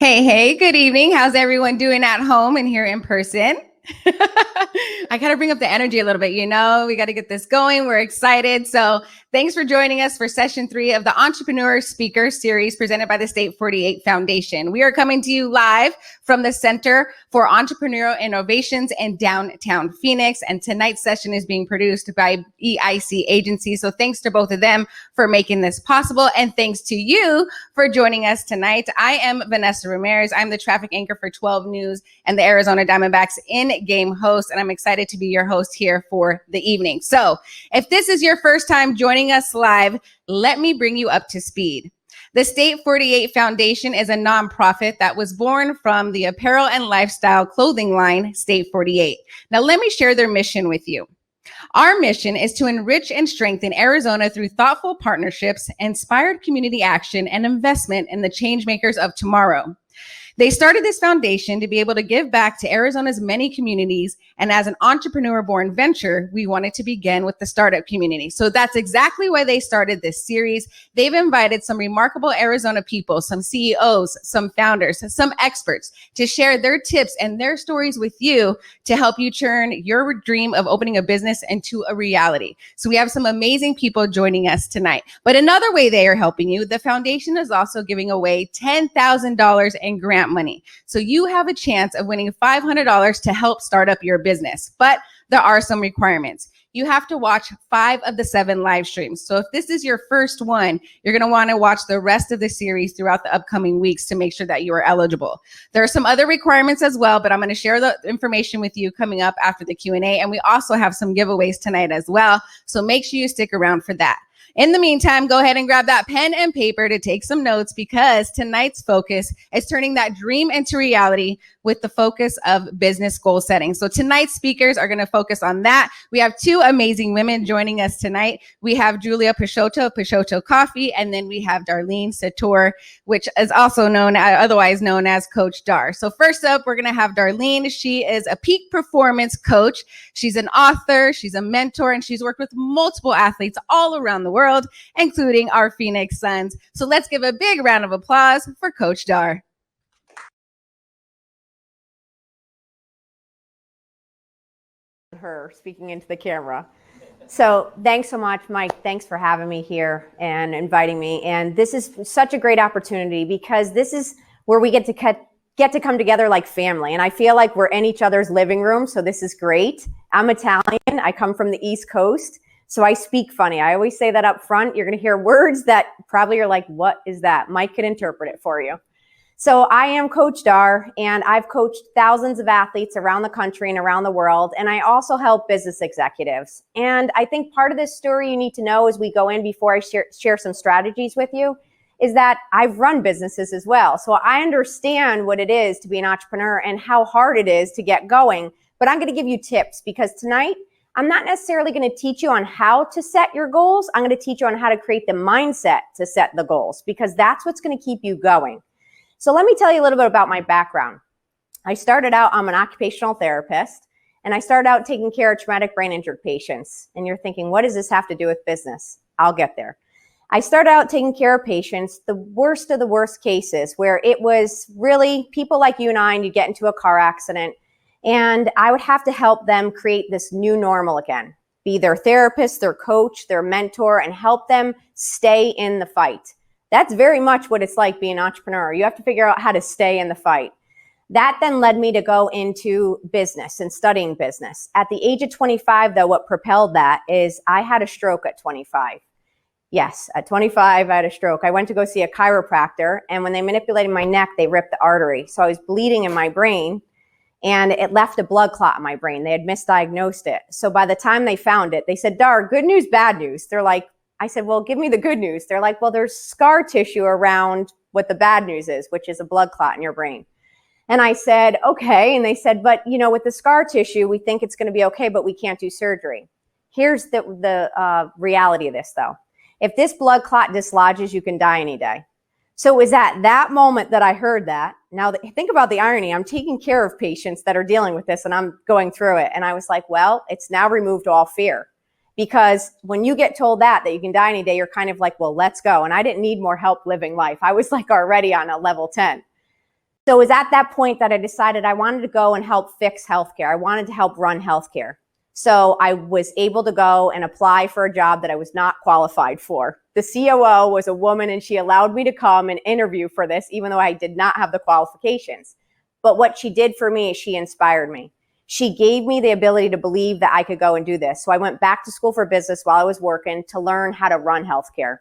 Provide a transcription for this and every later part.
Hey, good evening. How's everyone doing at home and here in person? I got to bring up the energy a little bit. We got to get this going. We're excited. So thanks for joining us for session 3 of the Entrepreneur Speaker Series presented by the State 48 Foundation. We are coming to you live from the Center for Entrepreneurial Innovations in downtown Phoenix. And tonight's session is being produced by EIC Agency. So thanks to both of them for making this possible. And thanks to you for joining us tonight. I am Vanessa Ramirez. I'm the traffic anchor for 12 News and the Arizona Diamondbacks in-game host. And I'm excited to be your host here for the evening. So if this is your first time joining us live, let me bring you up to speed. The State 48 Foundation is a nonprofit that was born from the apparel and lifestyle clothing line State 48. Now, let me share their mission with you. Our mission is to enrich and strengthen Arizona through thoughtful partnerships, inspired community action, and investment in the change makers of tomorrow. They started this foundation to be able to give back to Arizona's many communities. And as an entrepreneur-born venture, we wanted to begin with the startup community. So that's exactly why they started this series. They've invited some remarkable Arizona people, some CEOs, some founders, some experts to share their tips and their stories with you to help you turn your dream of opening a business into a reality. So we have some amazing people joining us tonight. But another way they are helping you, the foundation is also giving away $10,000 in grant money. So you have a chance of winning $500 to help start up your business. But there are some requirements. You have to watch 5 of the 7 live streams. So if this is your first one, you're going to want to watch the rest of the series throughout the upcoming weeks to make sure that you are eligible. There are some other requirements as well, but I'm going to share the information with you coming up after the Q&A. And we also have some giveaways tonight as well. So make sure you stick around for that. In the meantime, go ahead and grab that pen and paper to take some notes because tonight's focus is turning that dream into reality with the focus of business goal setting. So tonight's speakers are going to focus on that. We have 2 amazing women joining us tonight. We have Julia Peixoto, Peixoto Coffee, and then we have Darleen Santore, which is also otherwise known as Coach Dar. So first up, we're going to have Darleen. She is a peak performance coach. She's an author, she's a mentor, and she's worked with multiple athletes all around the world, including our Phoenix Suns. So let's give a big round of applause for Coach Dar. Her speaking into the camera. So thanks so much, Mike. Thanks for having me here and inviting me. And this is such a great opportunity because this is where we get to come together like family. And I feel like we're in each other's living room. So this is great. I'm Italian. I come from the East Coast. So I speak funny. I always say that up front. You're going to hear words that probably are like, what is that? Mike can interpret it for you. So I am Coach Dar, and I've coached thousands of athletes around the country and around the world. And I also help business executives. And I think part of this story you need to know as we go in before I share some strategies with you is that I've run businesses as well. So I understand what it is to be an entrepreneur and how hard it is to get going. But I'm going to give you tips because tonight, I'm not necessarily going to teach you on how to set your goals. I'm going to teach you on how to create the mindset to set the goals because that's what's going to keep you going. So let me tell you a little bit about my background. I started out, I'm an occupational therapist, and I started out taking care of traumatic brain injured patients. And you're thinking, what does this have to do with business? I'll get there. I started out taking care of patients, the worst of the worst cases, where it was really people like you and I, and you get into a car accident, and I would have to help them create this new normal again, be their therapist, their coach, their mentor, and help them stay in the fight. That's very much what it's like being an entrepreneur. You have to figure out how to stay in the fight. That then led me to go into business and studying business. At the age of 25, though, what propelled that is I had a stroke at 25. Yes, at 25, I had a stroke. I went to go see a chiropractor, and when they manipulated my neck, they ripped the artery. So I was bleeding in my brain, and it left a blood clot in my brain. They had misdiagnosed it. So by the time they found it, they said, Dar, good news, bad news. They're like, I said, well, give me the good news. They're like, well, there's scar tissue around what the bad news is, which is a blood clot in your brain. And I said, okay. And they said, but with the scar tissue, we think it's going to be okay, but we can't do surgery. Here's the reality of this, though. If this blood clot dislodges, you can die any day. So it was at that moment that I heard that. Now, think about the irony. I'm taking care of patients that are dealing with this, and I'm going through it. And I was like, well, it's now removed all fear. Because when you get told that you can die any day, you're kind of like, well, let's go. And I didn't need more help living life. I was like already on a level 10. So it was at that point that I decided I wanted to go and help fix healthcare. I wanted to help run healthcare. So I was able to go and apply for a job that I was not qualified for. The COO was a woman, and she allowed me to come and interview for this, even though I did not have the qualifications. But what she did for me is she inspired me. She gave me the ability to believe that I could go and do this. So I went back to school for business while I was working to learn how to run healthcare.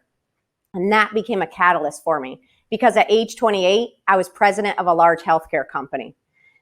And that became a catalyst for me, because at age 28, I was president of a large healthcare company.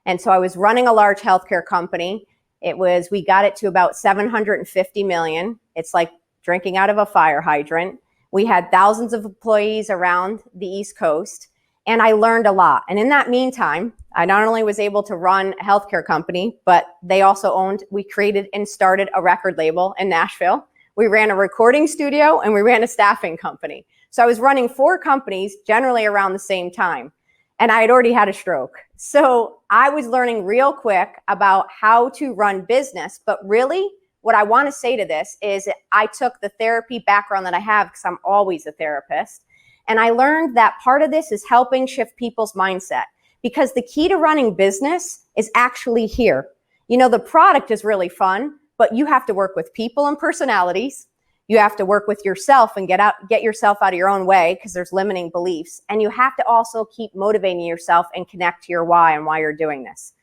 And so I was running a large healthcare company. We got it to about 750 million. It's like drinking out of a fire hydrant. We had thousands of employees around the East Coast, and I learned a lot. And in that meantime, I not only was able to run a healthcare company, but we created and started a record label in Nashville. We ran a recording studio, and we ran a staffing company. So I was running 4 companies generally around the same time, and I had already had a stroke. So I was learning real quick about how to run business. But really, what I want to say to this is I took the therapy background that I have, because I'm always a therapist. And I learned that part of this is helping shift people's mindset, because the key to running business is actually here. The product is really fun, but you have to work with people and personalities. You have to work with yourself and get yourself out of your own way, because there's limiting beliefs. And you have to also keep motivating yourself and connect to your why and why you're doing this.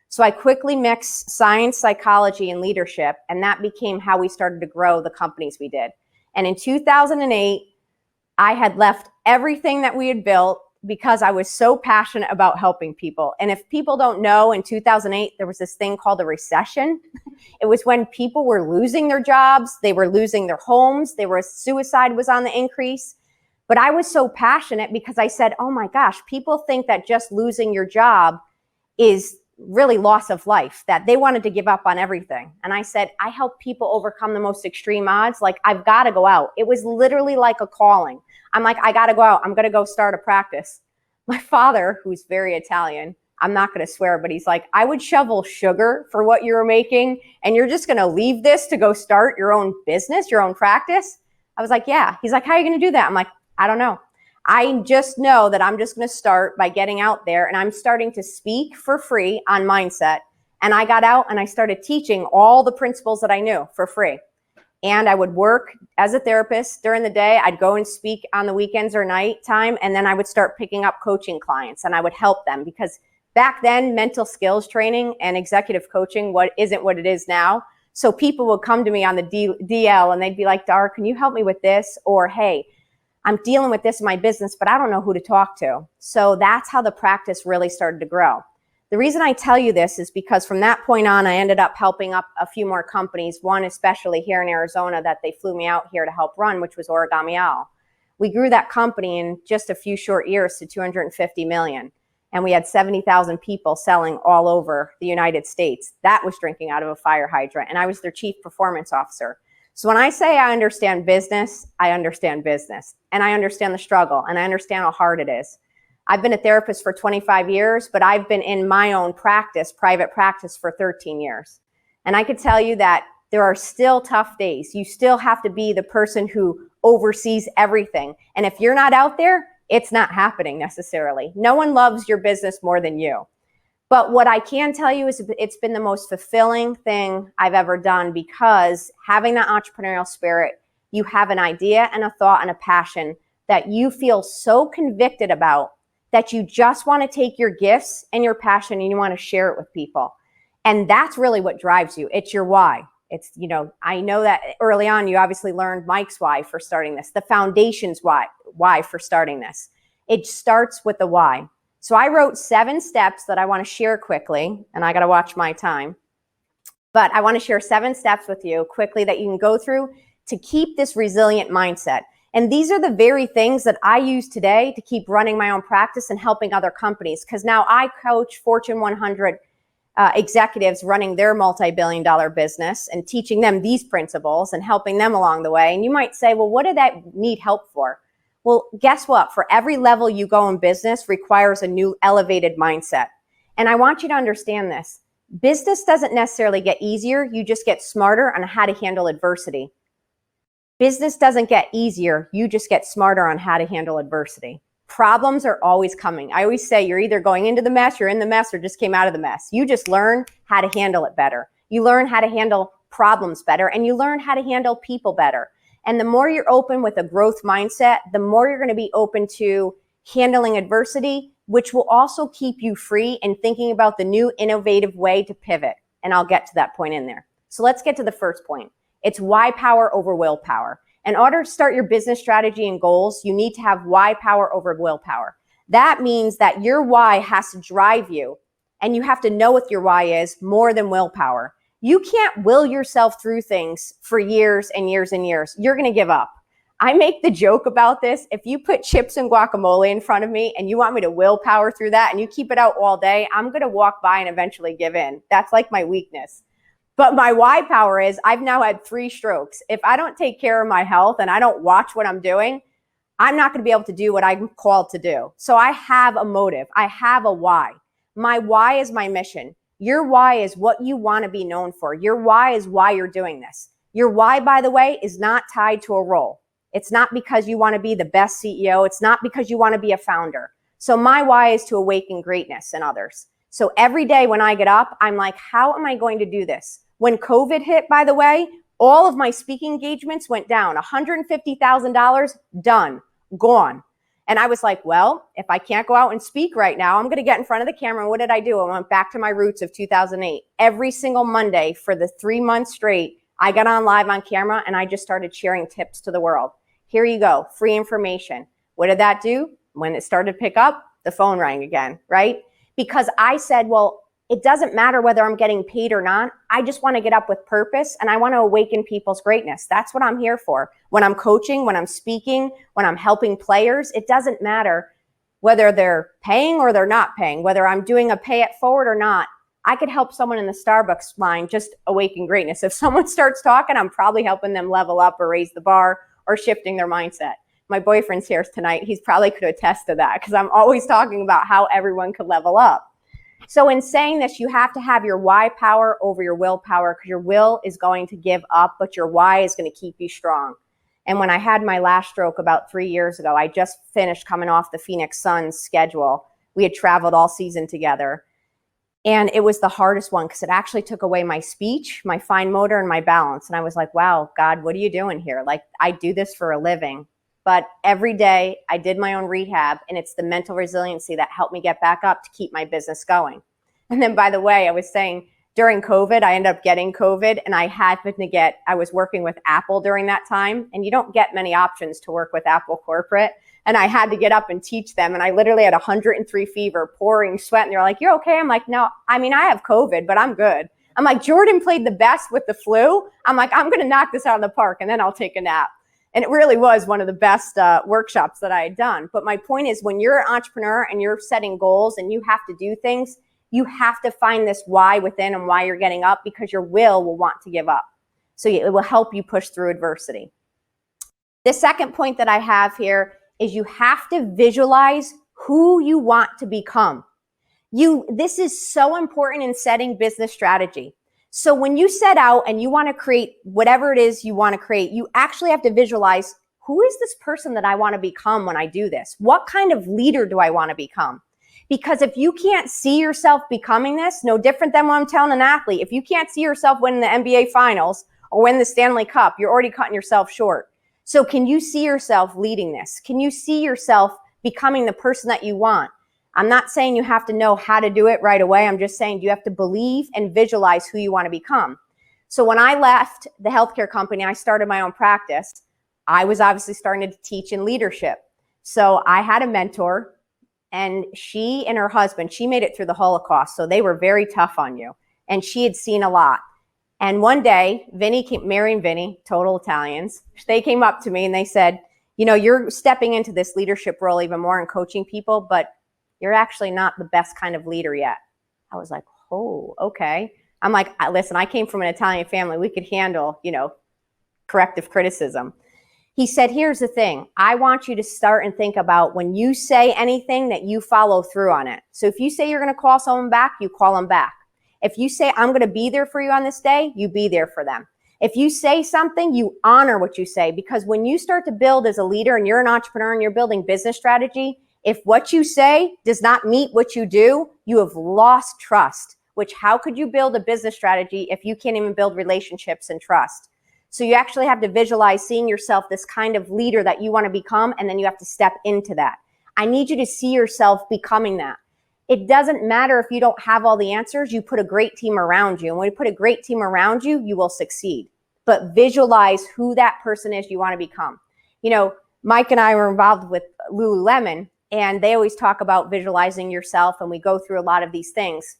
So I quickly mixed science, psychology, and leadership, and that became how we started to grow the companies we did. And in 2008, I had left everything that we had built because I was so passionate about helping people. And if people don't know, in 2008, there was this thing called a recession. It was when people were losing their jobs, they were losing their homes, suicide was on the increase. But I was so passionate because I said, oh my gosh, people think that just losing your job is really loss of life, that they wanted to give up on everything. And I said, I help people overcome the most extreme odds. Like, I've got to go out. It was literally like a calling. I'm like, I got to go out. I'm going to go start a practice. My father, who's very Italian, I'm not going to swear, but he's like, I would shovel sugar for what you were making, and you're just going to leave this to go start your own business, your own practice? I was like, yeah. He's like, how are you going to do that? I'm like, I don't know. I just know that I'm just going to start by getting out there, and I'm starting to speak for free on mindset. And I got out and I started teaching all the principles that I knew for free. And I would work as a therapist during the day. I'd go and speak on the weekends or night time. And then I would start picking up coaching clients, and I would help them, because back then, mental skills training and executive coaching isn't what it is now. So people would come to me on the DL and they'd be like, Dar, can you help me with this? Or, hey, I'm dealing with this in my business, but I don't know who to talk to. So that's how the practice really started to grow. The reason I tell you this is because from that point on, I ended up helping up a few more companies, one especially here in Arizona that they flew me out here to help run, which was Origami Owl. We grew that company in just a few short years to 250 million. And we had 70,000 people selling all over the United States. That was drinking out of a fire hydrant. And I was their chief performance officer. So when I say I understand business, I understand business. And I understand the struggle. And I understand how hard it is. I've been a therapist for 25 years, but I've been in my own practice, private practice, for 13 years. And I could tell you that there are still tough days. You still have to be the person who oversees everything. And if you're not out there, it's not happening necessarily. No one loves your business more than you. But what I can tell you is it's been the most fulfilling thing I've ever done, because having that entrepreneurial spirit, you have an idea and a thought and a passion that you feel so convicted about that you just want to take your gifts and your passion and you want to share it with people. And that's really what drives you. It's your why. It's, I know that early on, you obviously learned Mike's why for starting this, the foundation's why for starting this. It starts with the why. So I wrote 7 steps that I want to share quickly, and I got to watch my time. But I want to share 7 steps with you quickly that you can go through to keep this resilient mindset. And these are the very things that I use today to keep running my own practice and helping other companies. Because now I coach Fortune 100 executives running their multi-billion-dollar business and teaching them these principles and helping them along the way. And you might say, well, what do that need help for? Well, guess what? For every level you go in business requires a new elevated mindset. And I want you to understand this. Business doesn't necessarily get easier. You just get smarter on how to handle adversity. Business doesn't get easier. You just get smarter on how to handle adversity. Problems are always coming. I always say you're either going into the mess, you're in the mess, or just came out of the mess. You just learn how to handle it better. You learn how to handle problems better, and you learn how to handle people better. And the more you're open with a growth mindset, the more you're going to be open to handling adversity, which will also keep you free and thinking about the new innovative way to pivot. And I'll get to that point in there. So let's get to the first point. It's why power over willpower. In order to start your business strategy and goals, you need to have why power over willpower. That means that your why has to drive you, and you have to know what your why is more than willpower. You can't will yourself through things for years and years and years. You're going to give up. I make the joke about this. If you put chips and guacamole in front of me and you want me to willpower through that and you keep it out all day, I'm going to walk by and eventually give in. That's like my weakness. But my why power is I've now had 3 strokes. If I don't take care of my health and I don't watch what I'm doing, I'm not going to be able to do what I'm called to do. So I have a motive. I have a why. My why is my mission. Your why is what you want to be known for. Your why is why you're doing this. Your why, by the way, is not tied to a role. It's not because you want to be the best CEO. It's not because you want to be a founder. So my why is to awaken greatness in others. So every day when I get up, I'm like, how am I going to do this? When COVID hit, by the way, all of my speaking engagements went down. $150,000, done, gone. And I was like, well, if I can't go out and speak right now, I'm going to get in front of the camera. And what did I do? I went back to my roots of 2008. Every single Monday for the 3 months straight, I got on live on camera and I just started sharing tips to the world. Here you go, free information. What did that do? When it started to pick up, the phone rang again, right? Because I said, well, it doesn't matter whether I'm getting paid or not. I just want to get up with purpose and I want to awaken people's greatness. That's what I'm here for. When I'm coaching, when I'm speaking, when I'm helping players, it doesn't matter whether they're paying or they're not paying, whether I'm doing a pay it forward or not. I could help someone in the Starbucks line just awaken greatness. If someone starts talking, I'm probably helping them level up or raise the bar or shifting their mindset. My boyfriend's here tonight. He's probably could attest to that because I'm always talking about how everyone could level up. So in saying this, you have to have your why power over your willpower because your will is going to give up, but your why is going to keep you strong. And when I had my last stroke about 3 years ago, I just finished coming off the Phoenix Suns schedule. We had traveled all season together. And it was the hardest one because it actually took away my speech, my fine motor, and my balance. And I was like, wow, God, what are you doing here? Like, I do this for a living. But every day I did my own rehab, and it's the mental resiliency that helped me get back up to keep my business going. And then, by the way, I was saying during COVID, I ended up getting COVID, and I was working with Apple during that time, and you don't get many options to work with Apple corporate. And I had to get up and teach them. And I literally had 103 fever, pouring sweat. And they're like, you're okay? I'm like, no, I mean, I have COVID, but I'm good. I'm like, Jordan played the best with the flu. I'm like, I'm going to knock this out of the park and then I'll take a nap. And it really was one of the best workshops that I had done. But my point is, when you're an entrepreneur and you're setting goals and you have to do things, you have to find this why within and why you're getting up, because your will want to give up. So it will help you push through adversity. The second point that I have here is you have to visualize who you want to become. This is so important in setting business strategy. So when you set out and you want to create whatever it is you want to create, you actually have to visualize, who is this person that I want to become when I do this? What kind of leader do I want to become? Because if you can't see yourself becoming this, no different than what I'm telling an athlete, if you can't see yourself winning the NBA finals or win the Stanley Cup, you're already cutting yourself short. So can you see yourself leading this? Can you see yourself becoming the person that you want? I'm not saying you have to know how to do it right away. I'm just saying you have to believe and visualize who you want to become. So when I left the healthcare company, I started my own practice. I was obviously starting to teach in leadership. So I had a mentor, and she and her husband, she made it through the Holocaust. So they were very tough on you. And she had seen a lot. And one day, Mary and Vinny, total Italians, they came up to me and they said, you know, you're stepping into this leadership role even more and coaching people, but you're actually not the best kind of leader yet. I was like, oh, okay. I'm like, listen, I came from an Italian family. We could handle, corrective criticism. He said, here's the thing. I want you to start and think about when you say anything that you follow through on it. So if you say you're going to call someone back, you call them back. If you say, I'm going to be there for you on this day, you be there for them. If you say something, you honor what you say, because when you start to build as a leader and you're an entrepreneur and you're building business strategy, If what you say does not meet what you do, you have lost trust, which how could you build a business strategy if you can't even build relationships and trust? So you actually have to visualize seeing yourself this kind of leader that you want to become, and then you have to step into that. I need you to see yourself becoming that. It doesn't matter if you don't have all the answers, you put a great team around you. And when you put a great team around you, you will succeed. But visualize who that person is you want to become. You know, Mike and I were involved with Lululemon, and they always talk about visualizing yourself, and we go through a lot of these things.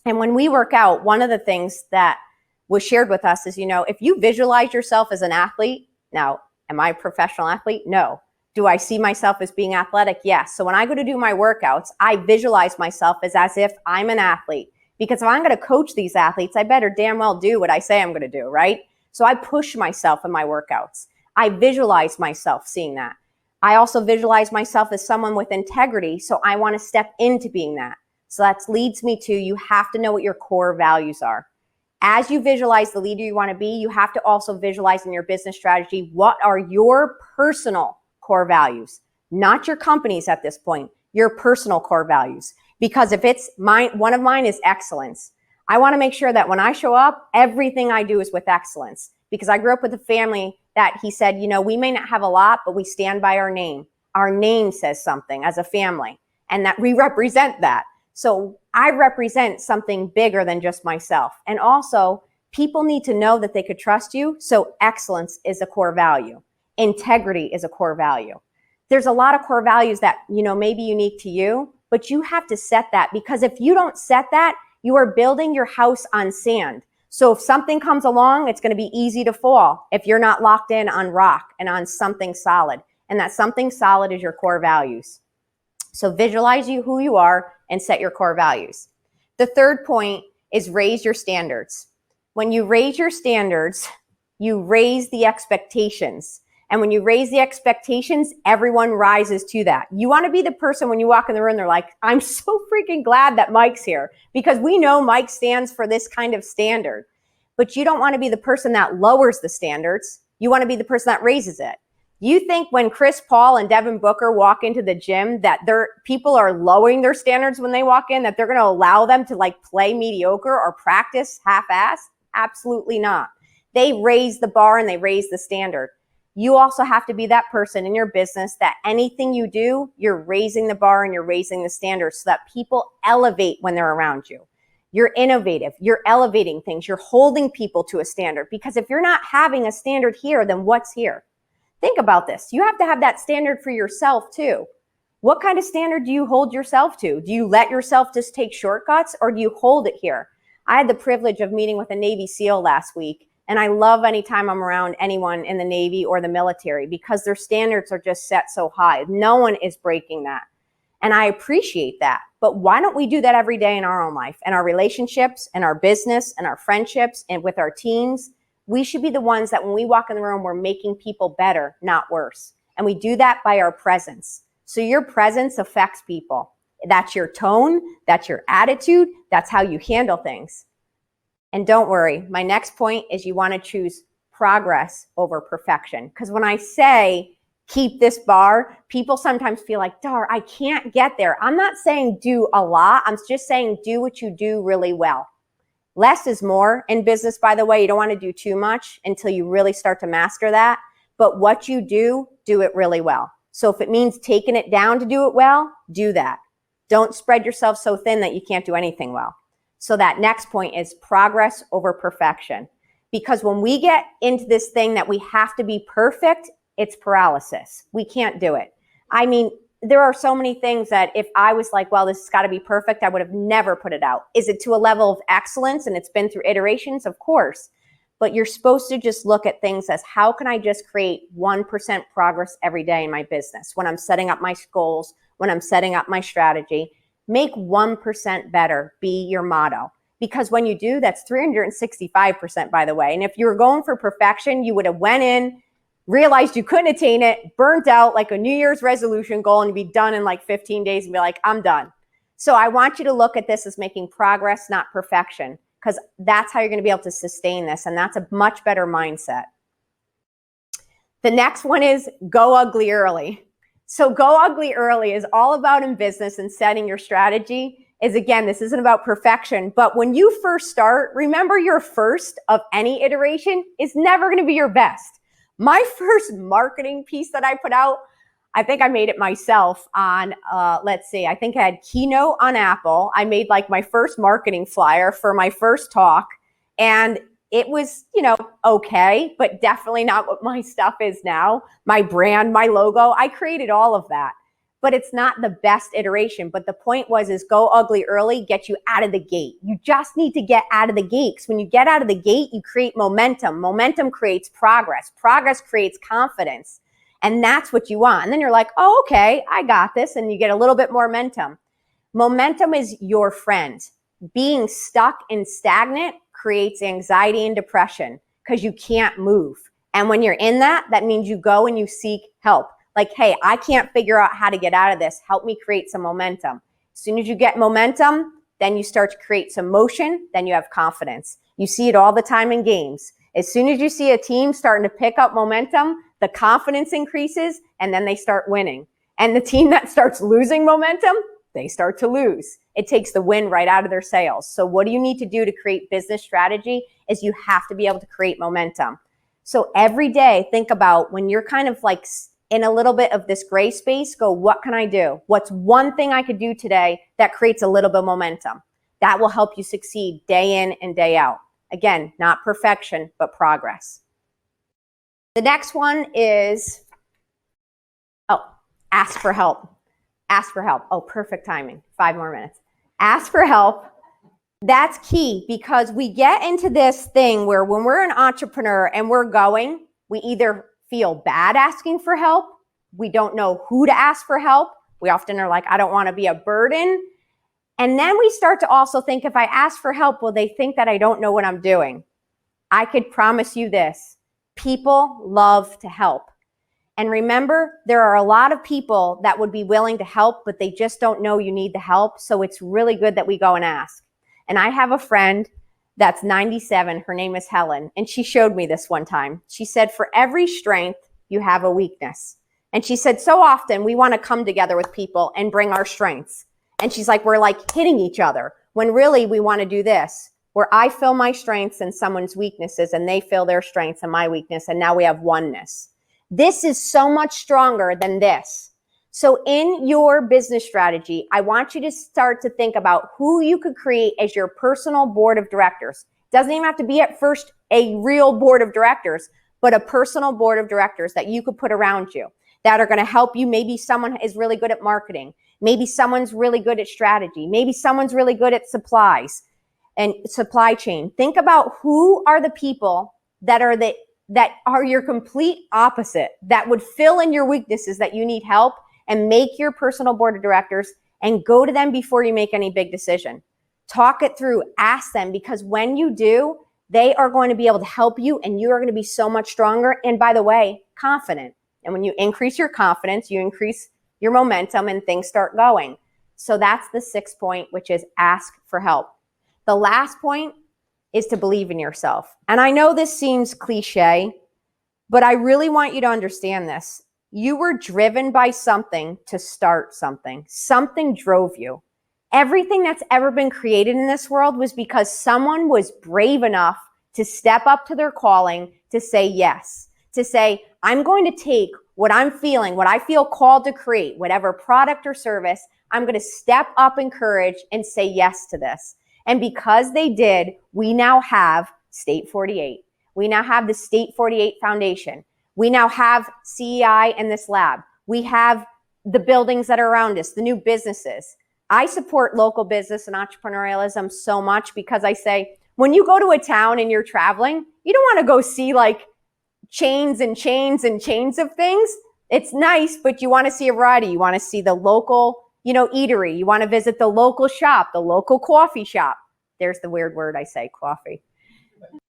And when we work out, one of the things that was shared with us is, you know, if you visualize yourself as an athlete, now, am I a professional athlete? No. Do I see myself as being athletic? Yes. So when I go to do my workouts, I visualize myself as if I'm an athlete. Because if I'm going to coach these athletes, I better damn well do what I say I'm going to do, right? So I push myself in my workouts. I visualize myself seeing that. I also visualize myself as someone with integrity. So I want to step into being that. So that leads me to, you have to know what your core values are. As you visualize the leader you want to be, you have to also visualize in your business strategy, what are your personal core values, not your company's at this point, your personal core values. Because if it's mine, one of mine is excellence. I want to make sure that when I show up, everything I do is with excellence. Because I grew up with a family that he said, you know, we may not have a lot, but we stand by our name. Our name says something as a family, and that we represent that. So I represent something bigger than just myself. And also, people need to know that they could trust you. So excellence is a core value. Integrity is a core value. There's a lot of core values that, you know, may be unique to you, but you have to set that, because if you don't set that, you are building your house on sand. So if something comes along, it's going to be easy to fall if you're not locked in on rock and on something solid. And that something solid is your core values. So visualize who you are and set your core values. The third point is raise your standards. When you raise your standards, you raise the expectations. And when you raise the expectations, everyone rises to that. You want to be the person when you walk in the room, they're like, I'm so freaking glad that Mike's here, because we know Mike stands for this kind of standard. But you don't want to be the person that lowers the standards. You want to be the person that raises it. You think when Chris Paul and Devin Booker walk into the gym that people are lowering their standards when they walk in, that they're going to allow them to like play mediocre or practice half-assed? Absolutely not. They raise the bar and they raise the standard. You also have to be that person in your business that anything you do, you're raising the bar and you're raising the standard so that people elevate when they're around you. You're innovative. You're elevating things. You're holding people to a standard, because if you're not having a standard here, then what's here? Think about this. You have to have that standard for yourself too. What kind of standard do you hold yourself to? Do you let yourself just take shortcuts, or do you hold it here? I had the privilege of meeting with a Navy SEAL last week. And I love anytime I'm around anyone in the Navy or the military, because their standards are just set so high. No one is breaking that. And I appreciate that. But why don't we do that every day in our own life, and our relationships and our business and our friendships and with our teams? We should be the ones that when we walk in the room, we're making people better, not worse. And we do that by our presence. So your presence affects people. That's your tone. That's your attitude. That's how you handle things. And don't worry, my next point is you want to choose progress over perfection. Because when I say keep this bar, people sometimes feel like, darn, I can't get there. I'm not saying do a lot. I'm just saying do what you do really well. Less is more in business, by the way. You don't want to do too much until you really start to master that. But what you do it really well. So if it means taking it down to do it well, do that. Don't spread yourself so thin that you can't do anything well. So that next point is progress over perfection. Because when we get into this thing that we have to be perfect, it's paralysis. We can't do it. I mean, there are so many things that if I was like, well, this has got to be perfect, I would have never put it out. Is it to a level of excellence and it's been through iterations? Of course. But you're supposed to just look at things as, how can I just create 1% progress every day in my business? When I'm setting up my goals, when I'm setting up my strategy, make 1% better be your motto. Because when you do, that's 365%, by the way. And if you were going for perfection, you would have went in, realized you couldn't attain it, burnt out like a New Year's resolution goal, and you'd be done in like 15 days and be like, I'm done. So I want you to look at this as making progress, not perfection, because that's how you're going to be able to sustain this. And that's a much better mindset. The next one is go ugly early. So go ugly early is all about in business and setting your strategy. Is again, this isn't about perfection, but when you first start, remember your first of any iteration is never going to be your best. My first marketing piece that I put out, I think I made it myself on, let's see, I think I had Keynote on Apple. I made like my first marketing flyer for my first talk, and it was, okay, but definitely not what my stuff is now. My brand, my logo, I created all of that, but it's not the best iteration. But the point is go ugly early, get you out of the gate. You just need to get out of the gate. Because when you get out of the gate, you create momentum. Momentum creates progress. Progress creates confidence. And that's what you want. And then you're like, oh, okay, I got this. And you get a little bit more momentum. Momentum is your friend. Being stuck and stagnant creates anxiety and depression because you can't move. And when you're in that, that means you go and you seek help. Like, hey, I can't figure out how to get out of this. Help me create some momentum. As soon as you get momentum, then you start to create some motion. Then you have confidence. You see it all the time in games. As soon as you see a team starting to pick up momentum, the confidence increases, and then they start winning. And the team that starts losing momentum, they start to lose. It takes the wind right out of their sails. So what do you need to do to create business strategy is you have to be able to create momentum. So every day, think about when you're kind of like in a little bit of this gray space, go, what can I do? What's one thing I could do today that creates a little bit of momentum? That will help you succeed day in and day out. Again, not perfection, but progress. The next one is, ask for help. Ask for help. Oh, perfect timing. 5 more minutes. Ask for help. That's key because we get into this thing where when we're an entrepreneur and we're going, we either feel bad asking for help. We don't know who to ask for help. We often are like, I don't want to be a burden. And then we start to also think, if I ask for help, will they think that I don't know what I'm doing? I could promise you this. People love to help. And remember, there are a lot of people that would be willing to help, but they just don't know you need the help. So it's really good that we go and ask. And I have a friend that's 97. Her name is Helen. And she showed me this one time. She said, for every strength, you have a weakness. And she said, so often we want to come together with people and bring our strengths. And she's like, we're like hitting each other when really we want to do this, where I fill my strengths and someone's weaknesses and they fill their strengths and my weakness. And now we have oneness. This is so much stronger than this. So in your business strategy, I want you to start to think about who you could create as your personal board of directors. Doesn't even have to be at first a real board of directors, but a personal board of directors that you could put around you that are going to help you. Maybe someone is really good at marketing. Maybe someone's really good at strategy. Maybe someone's really good at supplies and supply chain. Think about who are the people that are your complete opposite, that would fill in your weaknesses that you need help, and make your personal board of directors and go to them before you make any big decision. Talk it through, ask them, because when you do, they are going to be able to help you and you are going to be so much stronger. And by the way, confident. And when you increase your confidence, you increase your momentum and things start going. So that's the 6th point, which is ask for help. The last point is to believe in yourself. And I know this seems cliche, but I really want you to understand this. You were driven by something to start something. Something drove you. Everything that's ever been created in this world was because someone was brave enough to step up to their calling, to say yes, to say, I'm going to take what I'm feeling, what I feel called to create, whatever product or service, I'm going to step up in courage and say yes to this. And because they did, we now have State 48. We now have the State 48 Foundation. We now have CEI and this lab. We have the buildings that are around us, the new businesses. I support local business and entrepreneurialism so much because I say, when you go to a town and you're traveling, you don't want to go see like chains and chains and chains of things. It's nice, but you want to see a variety. You want to see the local, eatery. You want to visit the local shop, the local coffee shop. There's the weird word I say, coffee.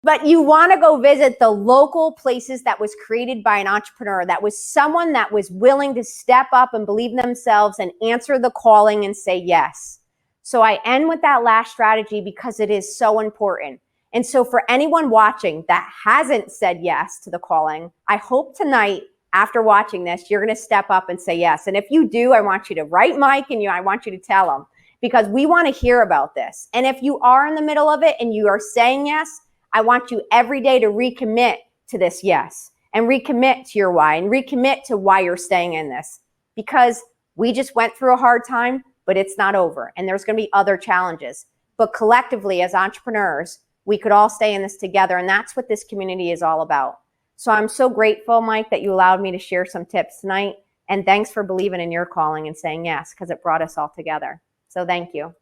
But you want to go visit the local places that was created by an entrepreneur, that was someone that was willing to step up and believe in themselves and answer the calling and say yes. So I end with that last strategy because it is so important. And so for anyone watching that hasn't said yes to the calling, I hope tonight after watching this, you're going to step up and say yes. And if you do, I want you to write Mike and I want you to tell him, because we want to hear about this. And if you are in the middle of it and you are saying yes, I want you every day to recommit to this yes, and recommit to your why, and recommit to why you're staying in this, because we just went through a hard time, but it's not over. And there's going to be other challenges. But collectively, as entrepreneurs, we could all stay in this together. And that's what this community is all about. So I'm so grateful, Mike, that you allowed me to share some tips tonight. And thanks for believing in your calling and saying yes, because it brought us all together. So thank you.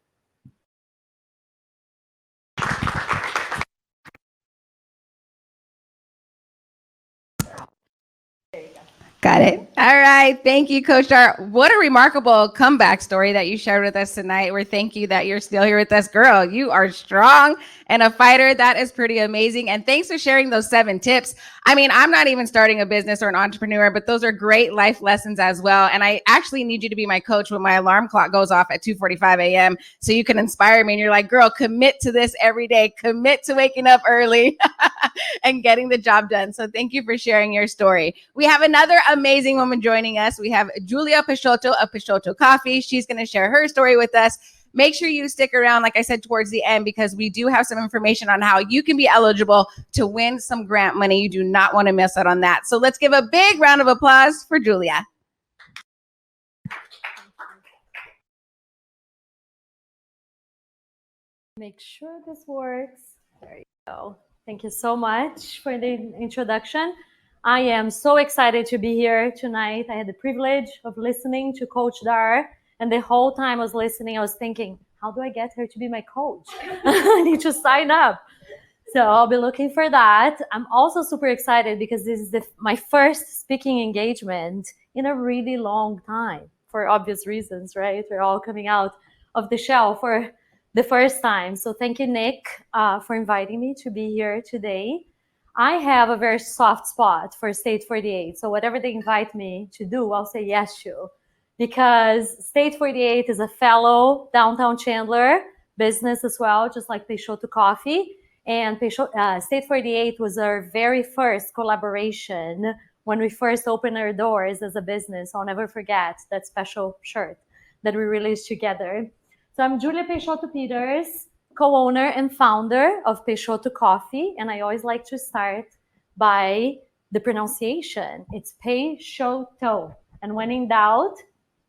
Got it. All right. Thank you, Coach Dar. What a remarkable comeback story that you shared with us tonight. We're thank you that you're still here with us. Girl, you are strong and a fighter. That is pretty amazing. And thanks for sharing those 7 tips. I mean, I'm not even starting a business or an entrepreneur, but those are great life lessons as well. And I actually need you to be my coach when my alarm clock goes off at 2:45 a.m. so you can inspire me. And you're like, girl, commit to this every day. Commit to waking up early and getting the job done. So thank you for sharing your story. We have another amazing woman joining us. We have Julia Peixoto of Peixoto Coffee. She's going to share her story with us. Make sure you stick around, like I said, towards the end, because we do have some information on how you can be eligible to win some grant money. You do not want to miss out on that. So let's give a big round of applause for Julia. Make sure this works. There you go. Thank you so much for the introduction. I am so excited to be here tonight. I had the privilege of listening to Coach Dar, and the whole time I was listening, I was thinking, how do I get her to be my coach? I need to sign up. So I'll be looking for that. I'm also super excited because this is my first speaking engagement in a really long time, for obvious reasons, right? We're all coming out of the shell for the first time. So thank you, Nick, for inviting me to be here today. I have a very soft spot for State 48. So whatever they invite me to do, I'll say yes to. Because State 48 is a fellow downtown Chandler business as well, just like Peixoto Coffee. And State 48 was our very first collaboration when we first opened our doors as a business. I'll never forget that special shirt that we released together. So I'm Julia Peixoto Peters, co-owner and founder of Peixoto Coffee. And I always like to start by the pronunciation. It's Peixoto. And when in doubt,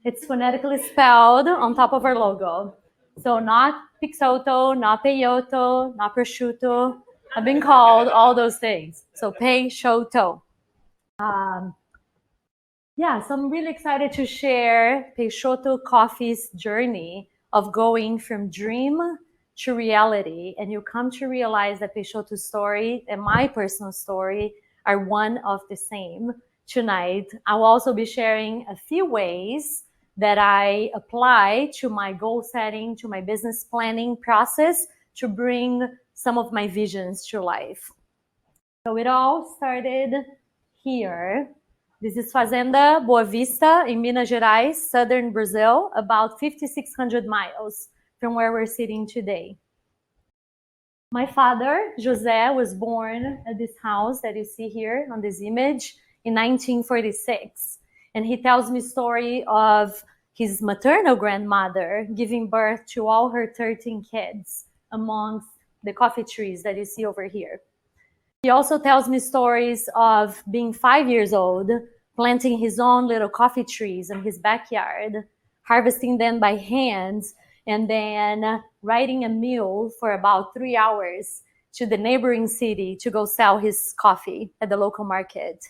it's phonetically spelled on top of our logo. So not Peixoto, not Peixoto, not prosciutto. I've been called all those things. So Peixoto. So I'm really excited to share Peixoto Coffee's journey of going from dream to reality. And you come to realize that Peixoto's story and my personal story are one of the same tonight. I'll also be sharing a few ways that I apply to my goal setting, to my business planning process to bring some of my visions to life. So it all started here. This is Fazenda Boa Vista in Minas Gerais, southern Brazil, about 5,600 miles from where we're sitting today. My father, José, was born at this house that you see here on this image in 1946. And he tells me a story of his maternal grandmother giving birth to all her 13 kids amongst the coffee trees that you see over here. He also tells me stories of being 5 years old, planting his own little coffee trees in his backyard, harvesting them by hand, and then riding a mule for about 3 hours to the neighboring city to go sell his coffee at the local market.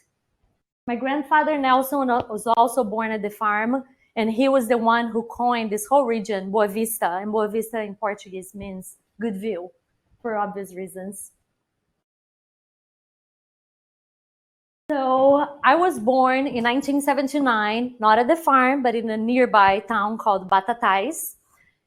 My grandfather Nelson was also born at the farm, and he was the one who coined this whole region, Boa Vista. And Boa Vista in Portuguese means good view, for obvious reasons. So I was born in 1979, not at the farm, but in a nearby town called Batatais.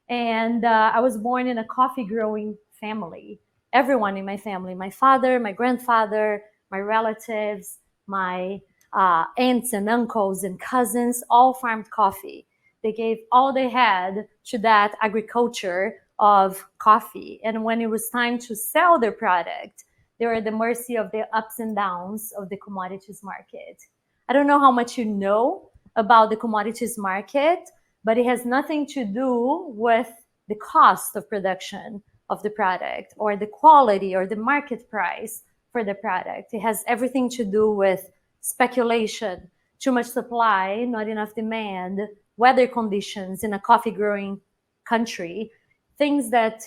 And I was born in a coffee growing family. Everyone in my family, my father, my grandfather, my relatives, my aunts and uncles and cousins, all farmed coffee. They gave all they had to that agriculture of coffee. And when it was time to sell their product, they were at the mercy of the ups and downs of the commodities market. I don't know how much you know about the commodities market, but it has nothing to do with the cost of production of the product or the quality or the market price for the product. It has everything to do with speculation, too much supply, not enough demand, weather conditions in a coffee growing country, things that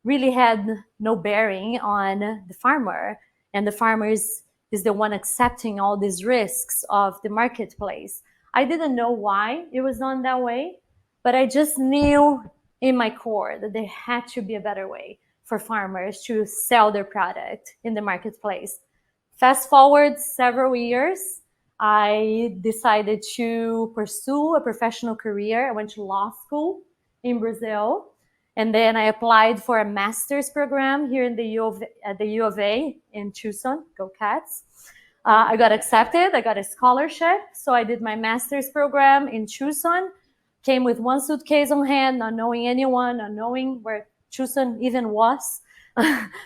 really had no bearing on the farmer. And the farmer is the one accepting all these risks of the marketplace. I didn't know why it was done that way, but I just knew in my core that there had to be a better way for farmers to sell their product in the marketplace. Fast forward several years, I decided to pursue a professional career. I went to law school in Brazil, and then I applied for a master's program here in at the U of A in Tucson. Go Cats. I got accepted. I got a scholarship. So I did my master's program in Tucson, came with one suitcase on hand, not knowing anyone, not knowing where Tucson even was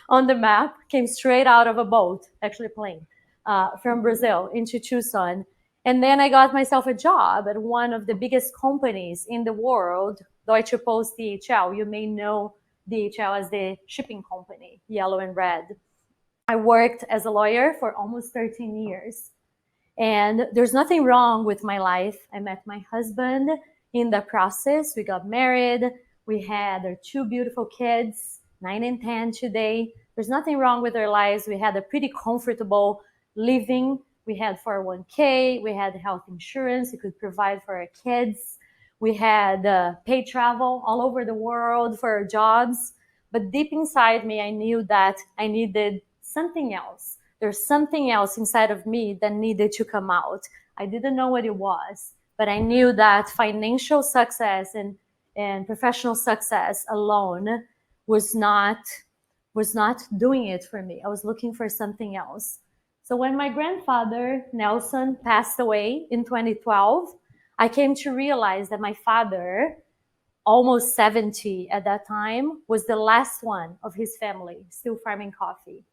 on the map, came straight out of a boat, actually a plane, from Brazil into Tucson. And then I got myself a job at one of the biggest companies in the world, Deutsche Post DHL. You may know DHL as the shipping company, yellow and red. I worked as a lawyer for almost 13 years. And there's nothing wrong with my life. I met my husband in the process. We got married. We had our two beautiful kids, 9 and 10 today. There's nothing wrong with our lives. We had a pretty comfortable living. We had 401k. We had health insurance. We could provide for our kids. We had paid travel all over the world for our jobs. But deep inside me, I knew that I needed something else. There's something else inside of me that needed to come out. I didn't know what it was, but I knew that financial success and professional success alone was not doing it for me. I was looking for something else. So when my grandfather, Nelson, passed away in 2012, I came to realize that my father, almost 70 at that time, was the last one of his family still farming coffee.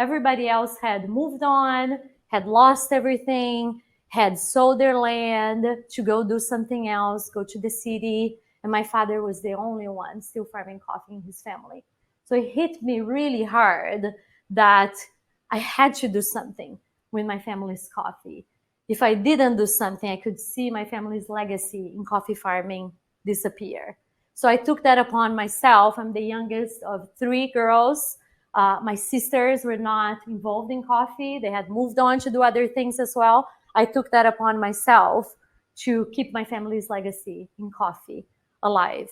Everybody else had moved on, had lost everything, had sold their land to go do something else, go to the city. And my father was the only one still farming coffee in his family. So it hit me really hard that I had to do something with my family's coffee. If I didn't do something, I could see my family's legacy in coffee farming disappear. So I took that upon myself. I'm the youngest of 3 girls. My sisters were not involved in coffee. They had moved on to do other things as well. I took that upon myself to keep my family's legacy in coffee alive.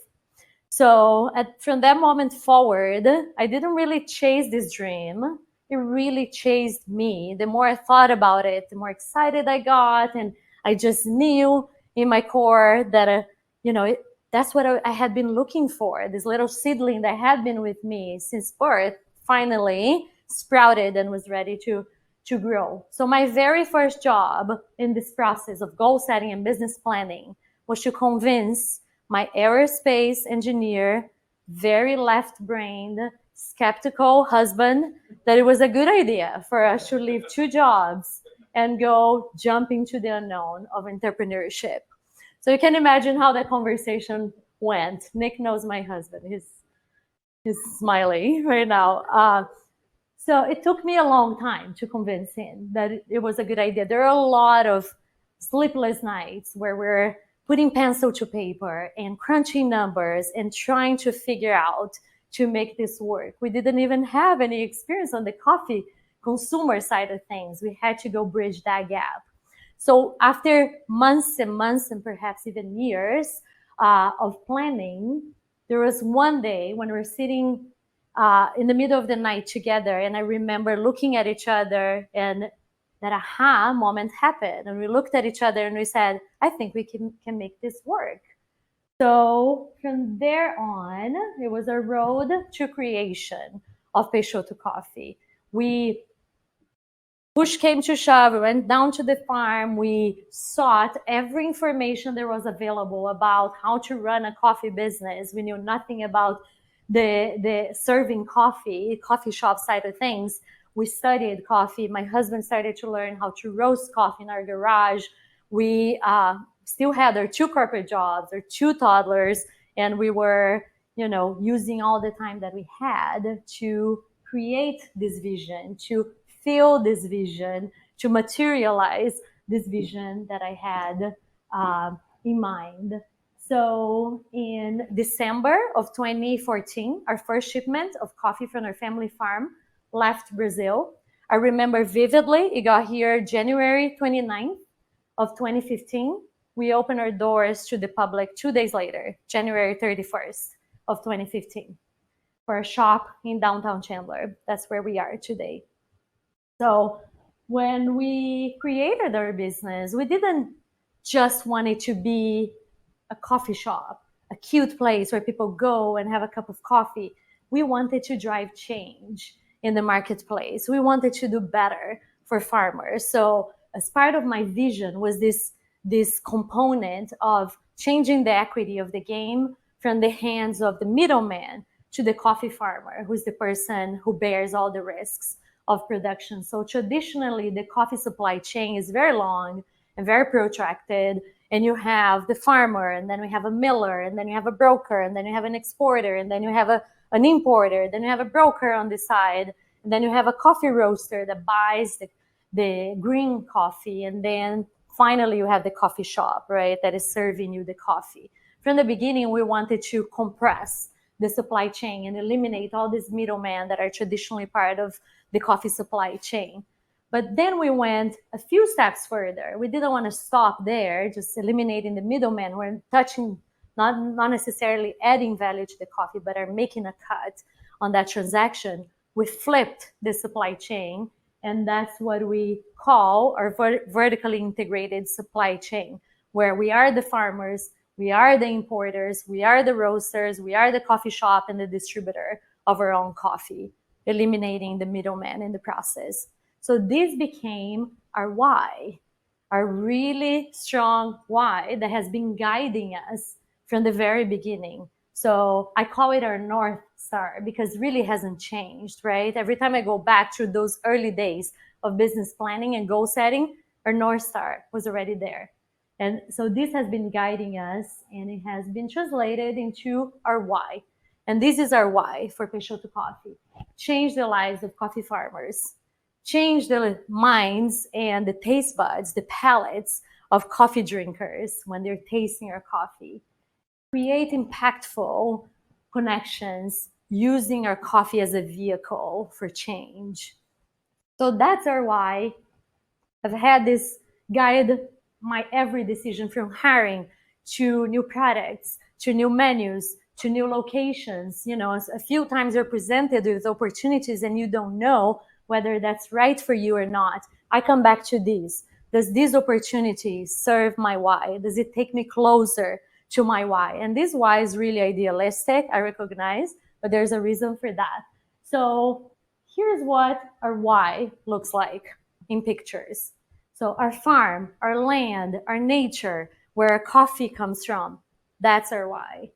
So from that moment forward, I didn't really chase this dream. It really chased me. The more I thought about it, the more excited I got. And I just knew in my core that, that's what I had been looking for. This little seedling that had been with me since birth finally sprouted and was ready to grow. So my very first job in this process of goal setting and business planning was to convince my aerospace engineer, very left-brained, skeptical husband that it was a good idea for us to leave 2 jobs and go jump into the unknown of entrepreneurship. So you can imagine how that conversation went. Nick knows my husband. He's smiling right now. So it took me a long time to convince him that it was a good idea. There are a lot of sleepless nights where we're putting pencil to paper and crunching numbers and trying to figure out to make this work. We didn't even have any experience on the coffee consumer side of things. We had to go bridge that gap. So after months and months and perhaps even years of planning, there was one day when we were sitting in the middle of the night together, and I remember looking at each other, and that aha moment happened. And we looked at each other and we said, I think we can make this work. So from there on, it was a road to creation of Peixoto Coffee. Push came to shove, we went down to the farm, we sought every information there was available about how to run a coffee business. We knew nothing about the serving coffee shop side of things. We studied coffee. My husband started to learn how to roast coffee in our garage. We still had our 2 corporate jobs, our 2 toddlers, and we were, using all the time that we had to create this vision, to feel this vision, to materialize this vision that I had in mind. So in December of 2014, our first shipment of coffee from our family farm left Brazil. I remember vividly, it got here January 29th of 2015. We opened our doors to the public 2 days later, January 31st of 2015, for a shop in downtown Chandler. That's where we are today. So when we created our business, we didn't just want it to be a coffee shop, a cute place where people go and have a cup of coffee. We wanted to drive change in the marketplace. We wanted to do better for farmers. So as part of my vision was this component of changing the equity of the game from the hands of the middleman to the coffee farmer, who's the person who bears all the risks of production. So traditionally, the coffee supply chain is very long and very protracted. And you have the farmer, and then we have a miller, and then you have a broker, and then you have an exporter, and then you have an importer, then you have a broker on the side, and then you have a coffee roaster that buys the green coffee, and then finally you have the coffee shop, right, that is serving you the coffee. From the beginning, we wanted to compress the supply chain and eliminate all these middlemen that are traditionally part of the coffee supply chain. But then we went a few steps further. We didn't want to stop there, just eliminating the middleman. We're touching, not necessarily adding value to the coffee, but are making a cut on that transaction. We flipped the supply chain, and that's what we call our vertically integrated supply chain, where we are the farmers, we are the importers, we are the roasters, we are the coffee shop and the distributor of our own coffee, eliminating the middleman in the process. So this became our why, our really strong why that has been guiding us from the very beginning. So I call it our North Star because it really hasn't changed, right? Every time I go back to those early days of business planning and goal setting, our North Star was already there. And so this has been guiding us, and it has been translated into our why. And this is our why for Peixoto Coffee. Change the lives of coffee farmers. Change the minds and the taste buds, the palates of coffee drinkers when they're tasting our coffee. Create impactful connections using our coffee as a vehicle for change. So that's our why. I've had this guide my every decision, from hiring to new products, to new menus, to new locations. A few times you're presented with opportunities and you don't know whether that's right for you or not. I come back to these. Does this opportunity serve my why? Does it take me closer to my why? And this why is really idealistic, I recognize, but there's a reason for that. So here's what our why looks like in pictures. So our farm, our land, our nature, where our coffee comes from, that's our why.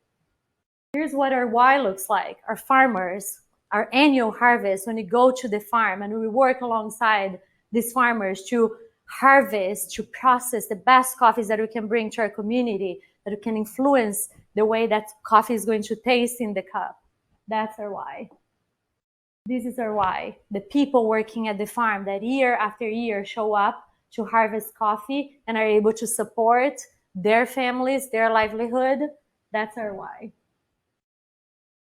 Here's what our why looks like. Our farmers, our annual harvest, when we go to the farm and we work alongside these farmers to harvest, to process the best coffees that we can bring to our community, that we can influence the way that coffee is going to taste in the cup. That's our why. This is our why. The people working at the farm that year after year show up to harvest coffee and are able to support their families, their livelihood. That's our why.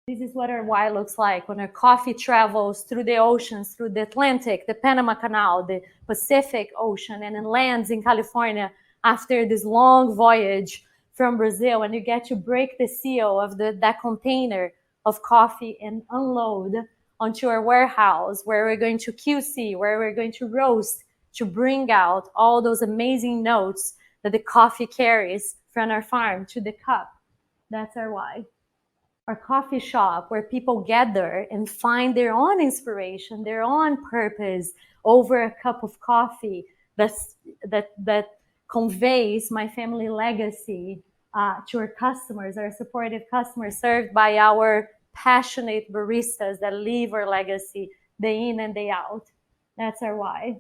This is what our why looks like when our coffee travels through the oceans, through the Atlantic, the Panama Canal, the Pacific Ocean, and it lands in California after this long voyage from Brazil, and you get to break the seal of that container of coffee and unload onto our warehouse where we're going to QC, where we're going to roast, to bring out all those amazing notes that the coffee carries from our farm to the cup. That's our why. Our coffee shop, where people gather and find their own inspiration, their own purpose over a cup of coffee that conveys my family legacy to our customers, our supportive customers, served by our passionate baristas that live our legacy day in and day out. That's our why.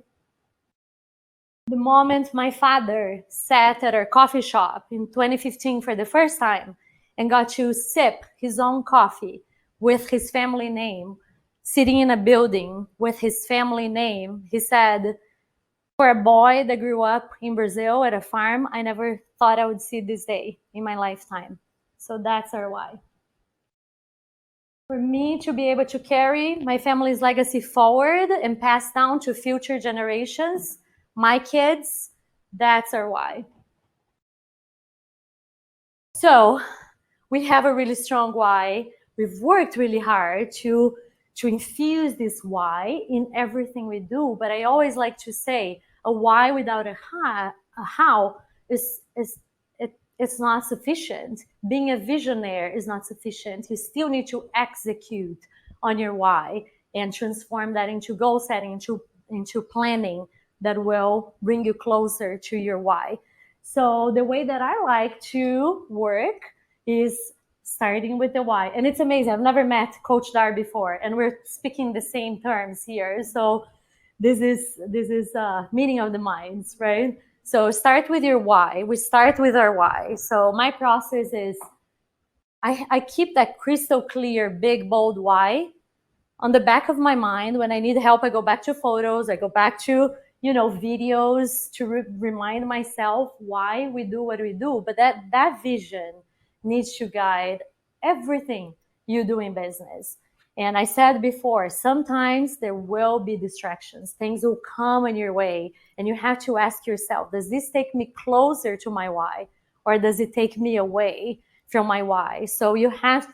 The moment my father sat at our coffee shop in 2015 for the first time and got to sip his own coffee with his family name, sitting in a building with his family name, he said, for a boy that grew up in Brazil at a farm, I never thought I would see this day in my lifetime. So that's our why. For me to be able to carry my family's legacy forward and pass down to future generations, my kids, that's our why. So we have a really strong why. We've worked really hard to infuse this why in everything we do. But I always like to say a why without a how it's not sufficient. Being a visionary is not sufficient. You still need to execute on your why and transform that into goal setting, into planning that will bring you closer to your why. So the way that I like to work is starting with the why. And it's amazing. I've never met Coach Dar before, and we're speaking the same terms here. So this is a meeting of the minds, right? So start with your why. We start with our why. So my process is I keep that crystal clear, big, bold why on the back of my mind. When I need help, I go back to photos. I go back to videos to remind myself why we do what we do. But that vision needs to guide everything you do in business. And I said before, sometimes there will be distractions. Things will come in your way, and you have to ask yourself, does this take me closer to my why, or does it take me away from my why? So you have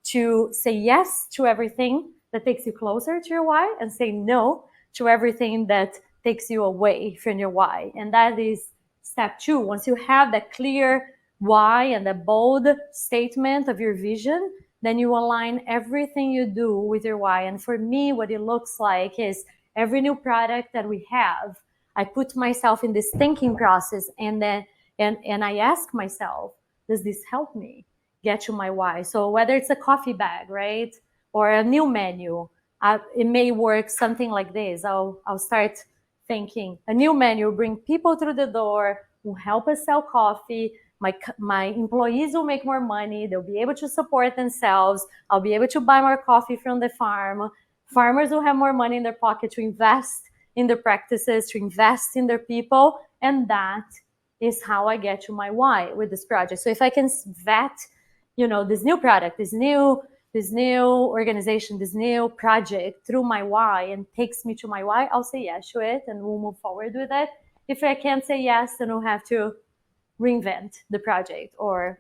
to say yes to everything that takes you closer to your why, and say no to everything that takes you away from your why. And that is step 2. Once you have that clear why and the bold statement of your vision, then you align everything you do with your why. And for me, what it looks like is every new product that we have, I put myself in this thinking process, and then and I ask myself, does this help me get to my why? So whether it's a coffee bag, right, or a new menu, it may work something like this. I'll start thinking a new menu will bring people through the door, will help us sell coffee. My employees will make more money. They'll be able to support themselves. I'll be able to buy more coffee from the farm. Farmers will have more money in their pocket to invest in their practices, to invest in their people. And that is how I get to my why with this project. So if I can vet, this new product, this new organization, this new project through my why and takes me to my why, I'll say yes to it and we'll move forward with it. If I can't say yes, then we'll have to reinvent the project or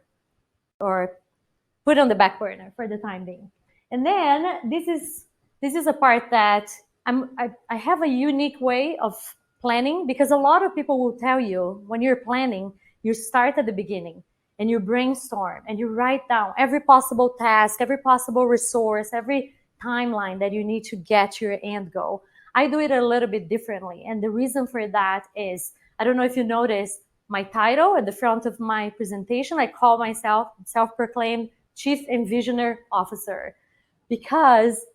put on the back burner for the time being. And then this is a part that I have a unique way of planning, because a lot of people will tell you when you're planning, you start at the beginning and you brainstorm and you write down every possible task, every possible resource, every timeline that you need to get to your end goal. I do it a little bit differently. And the reason for that is, I don't know if you noticed, my title at the front of my presentation, I call myself self-proclaimed Chief Envisioner Officer, because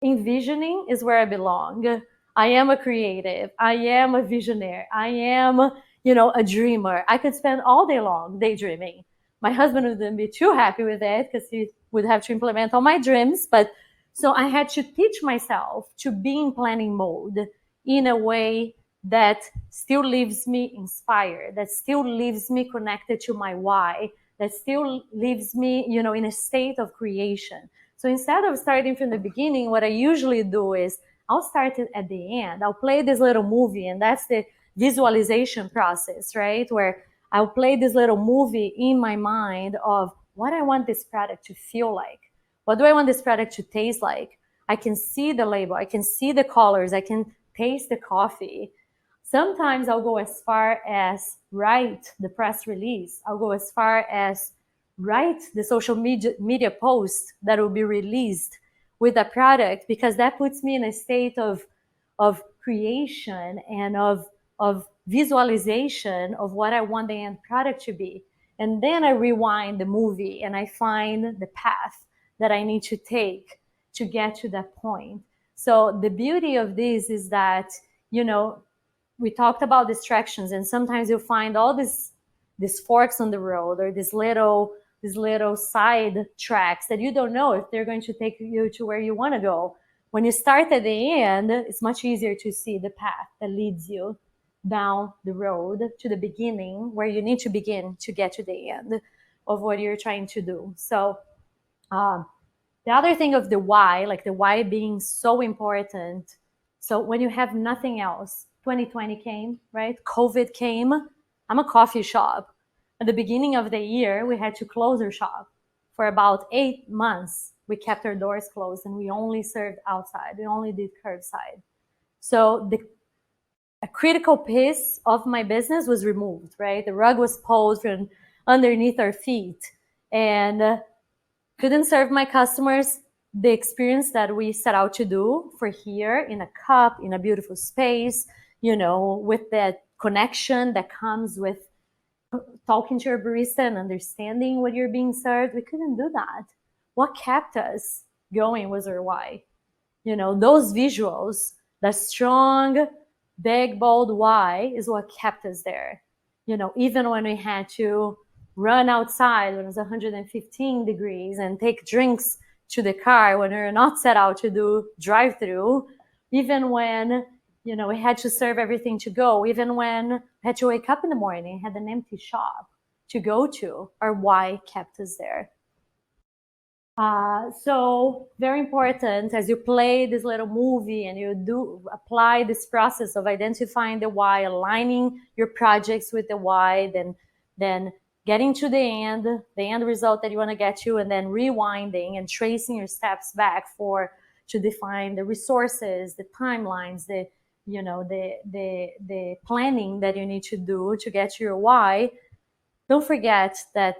envisioning is where I belong. I am a creative. I am a visionary. I am, a dreamer. I could spend all day long daydreaming. My husband wouldn't be too happy with it because he would have to implement all my dreams. But so I had to teach myself to be in planning mode in a way that still leaves me inspired, that still leaves me connected to my why, that still leaves me, in a state of creation. So instead of starting from the beginning, what I usually do is I'll start it at the end. I'll play this little movie, and that's the visualization process, right? Where I'll play this little movie in my mind of what I want this product to feel like. What do I want this product to taste like? I can see the label. I can see the colors. I can taste the coffee. Sometimes I'll go as far as write the press release. I'll go as far as write the social media post that will be released with a product, because that puts me in a state of creation and of visualization of what I want the end product to be. And then I rewind the movie and I find the path that I need to take to get to that point. So So the beauty of this is that, we talked about distractions, and sometimes you'll find all these forks on the road, or these little side tracks that you don't know if they're going to take you to where you want to go. When you start at the end, it's much easier to see the path that leads you down the road to the beginning, where you need to begin to get to the end of what you're trying to do. So the other thing of the why, like the why being so important. So when you have nothing else, 2020 came, right? COVID came. I'm a coffee shop. At the beginning of the year, we had to close our shop. For about 8 months, we kept our doors closed and we only served outside. We only did curbside. So a critical piece of my business was removed, right? The rug was pulled from underneath our feet, and couldn't serve my customers the experience that we set out to do for here in a cup, in a beautiful space, with that connection that comes with talking to your barista and understanding what you're being served. We couldn't do that. What kept us going was our why. Those visuals, the strong, big, bold why is what kept us there. Even when we had to run outside when it was 115 degrees and take drinks to the car when we were not set out to do drive-through, even when we had to serve everything to go, even when we had to wake up in the morning, had an empty shop to go to, our why kept us there. So very important as you play this little movie and you do apply this process of identifying the why, aligning your projects with the why, then getting to the end result that you want to get to, and then rewinding and tracing your steps back to define the resources, the timelines, the planning that you need to do to get to your why. Don't forget that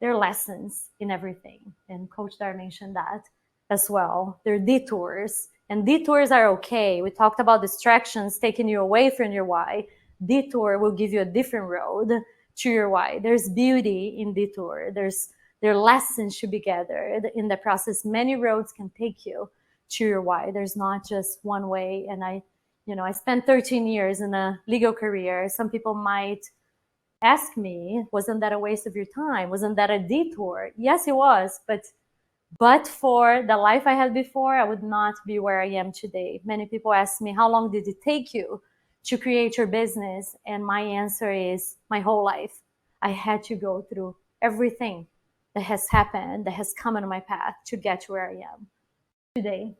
there are lessons in everything. And Coach Dar mentioned that as well. There are detours, and detours are okay. We talked about distractions taking you away from your why. Detour will give you a different road to your why. There's beauty in detour. There are lessons to be gathered in the process. Many roads can take you to your why. There's not just one way. And I spent 13 years in a legal career. Some people might ask me, wasn't that a waste of your time? Wasn't that a detour? Yes, it was. But for the life I had before, I would not be where I am today. Many people ask me, how long did it take you to create your business? And my answer is my whole life. I had to go through everything that has happened, that has come into my path to get to where I am today.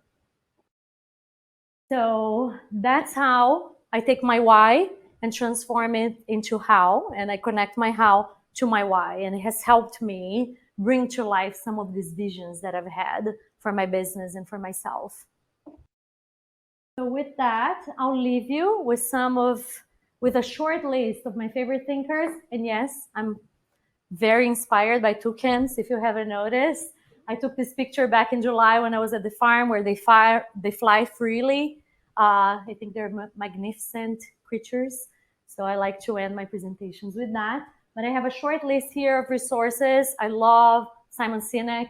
So that's how I take my why and transform it into how, and I connect my how to my why. And it has helped me bring to life some of these visions that I've had for my business and for myself. So with that, I'll leave you with a short list of my favorite thinkers. And yes, I'm very inspired by toucans, if you haven't noticed. I took this picture back in July when I was at the farm where they fly freely. I think they're magnificent creatures. So I like to end my presentations with that. But I have a short list here of resources. I love Simon Sinek.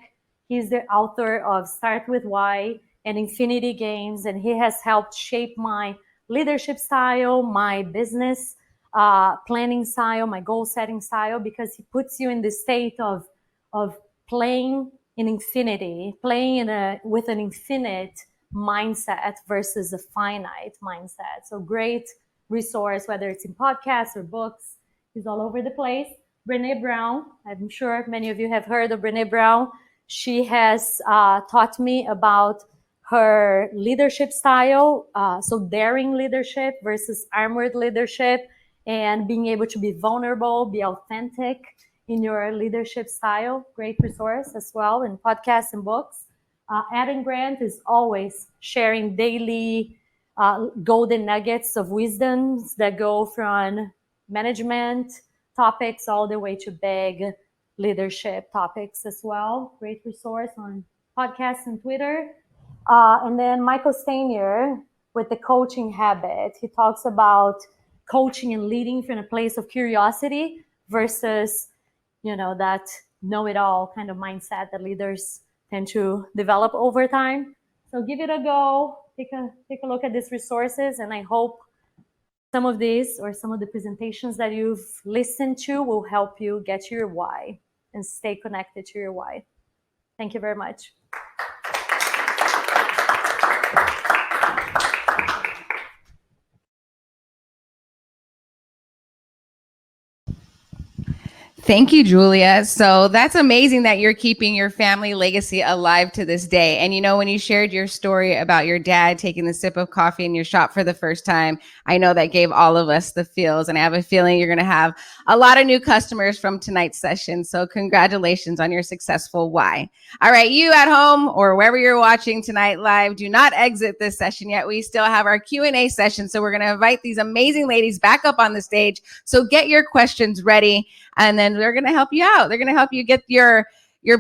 He's the author of Start With Why and Infinity Games, and he has helped shape my leadership style, my business planning style, my goal setting style, because he puts you in the state of playing in infinity, playing with an infinite mindset versus a finite mindset. So great resource, whether it's in podcasts or books. He's all over the place. Renee Brown, I'm sure many of you have heard of Renee Brown. She has taught me about her leadership style, so daring leadership versus armored leadership, and being able to be vulnerable, be authentic in your leadership style. Great resource as well in podcasts and books. Adam Grant is always sharing daily golden nuggets of wisdoms that go from management topics all the way to big leadership topics as well. Great resource on podcasts and Twitter. And then Michael Stanier with the coaching habit. He talks about coaching and leading from a place of curiosity versus, that know-it-all kind of mindset that leaders tend to develop over time. So give it a go. Take a look at these resources, and I hope some of these or some of the presentations that you've listened to will help you get to your why and stay connected to your why. Thank you very much. Thank you, Julia. So that's amazing that you're keeping your family legacy alive to this day. And you know, when you shared your story about your dad taking the sip of coffee in your shop for the first time, I know that gave all of us the feels. And I have a feeling you're going to have a lot of new customers from tonight's session. So congratulations on your successful why. All right, you at home or wherever you're watching tonight live, do not exit this session yet. We still have our Q&A session. So we're going to invite these amazing ladies back up on the stage. So get your questions ready. And then they're going to help you out. They're going to help you get your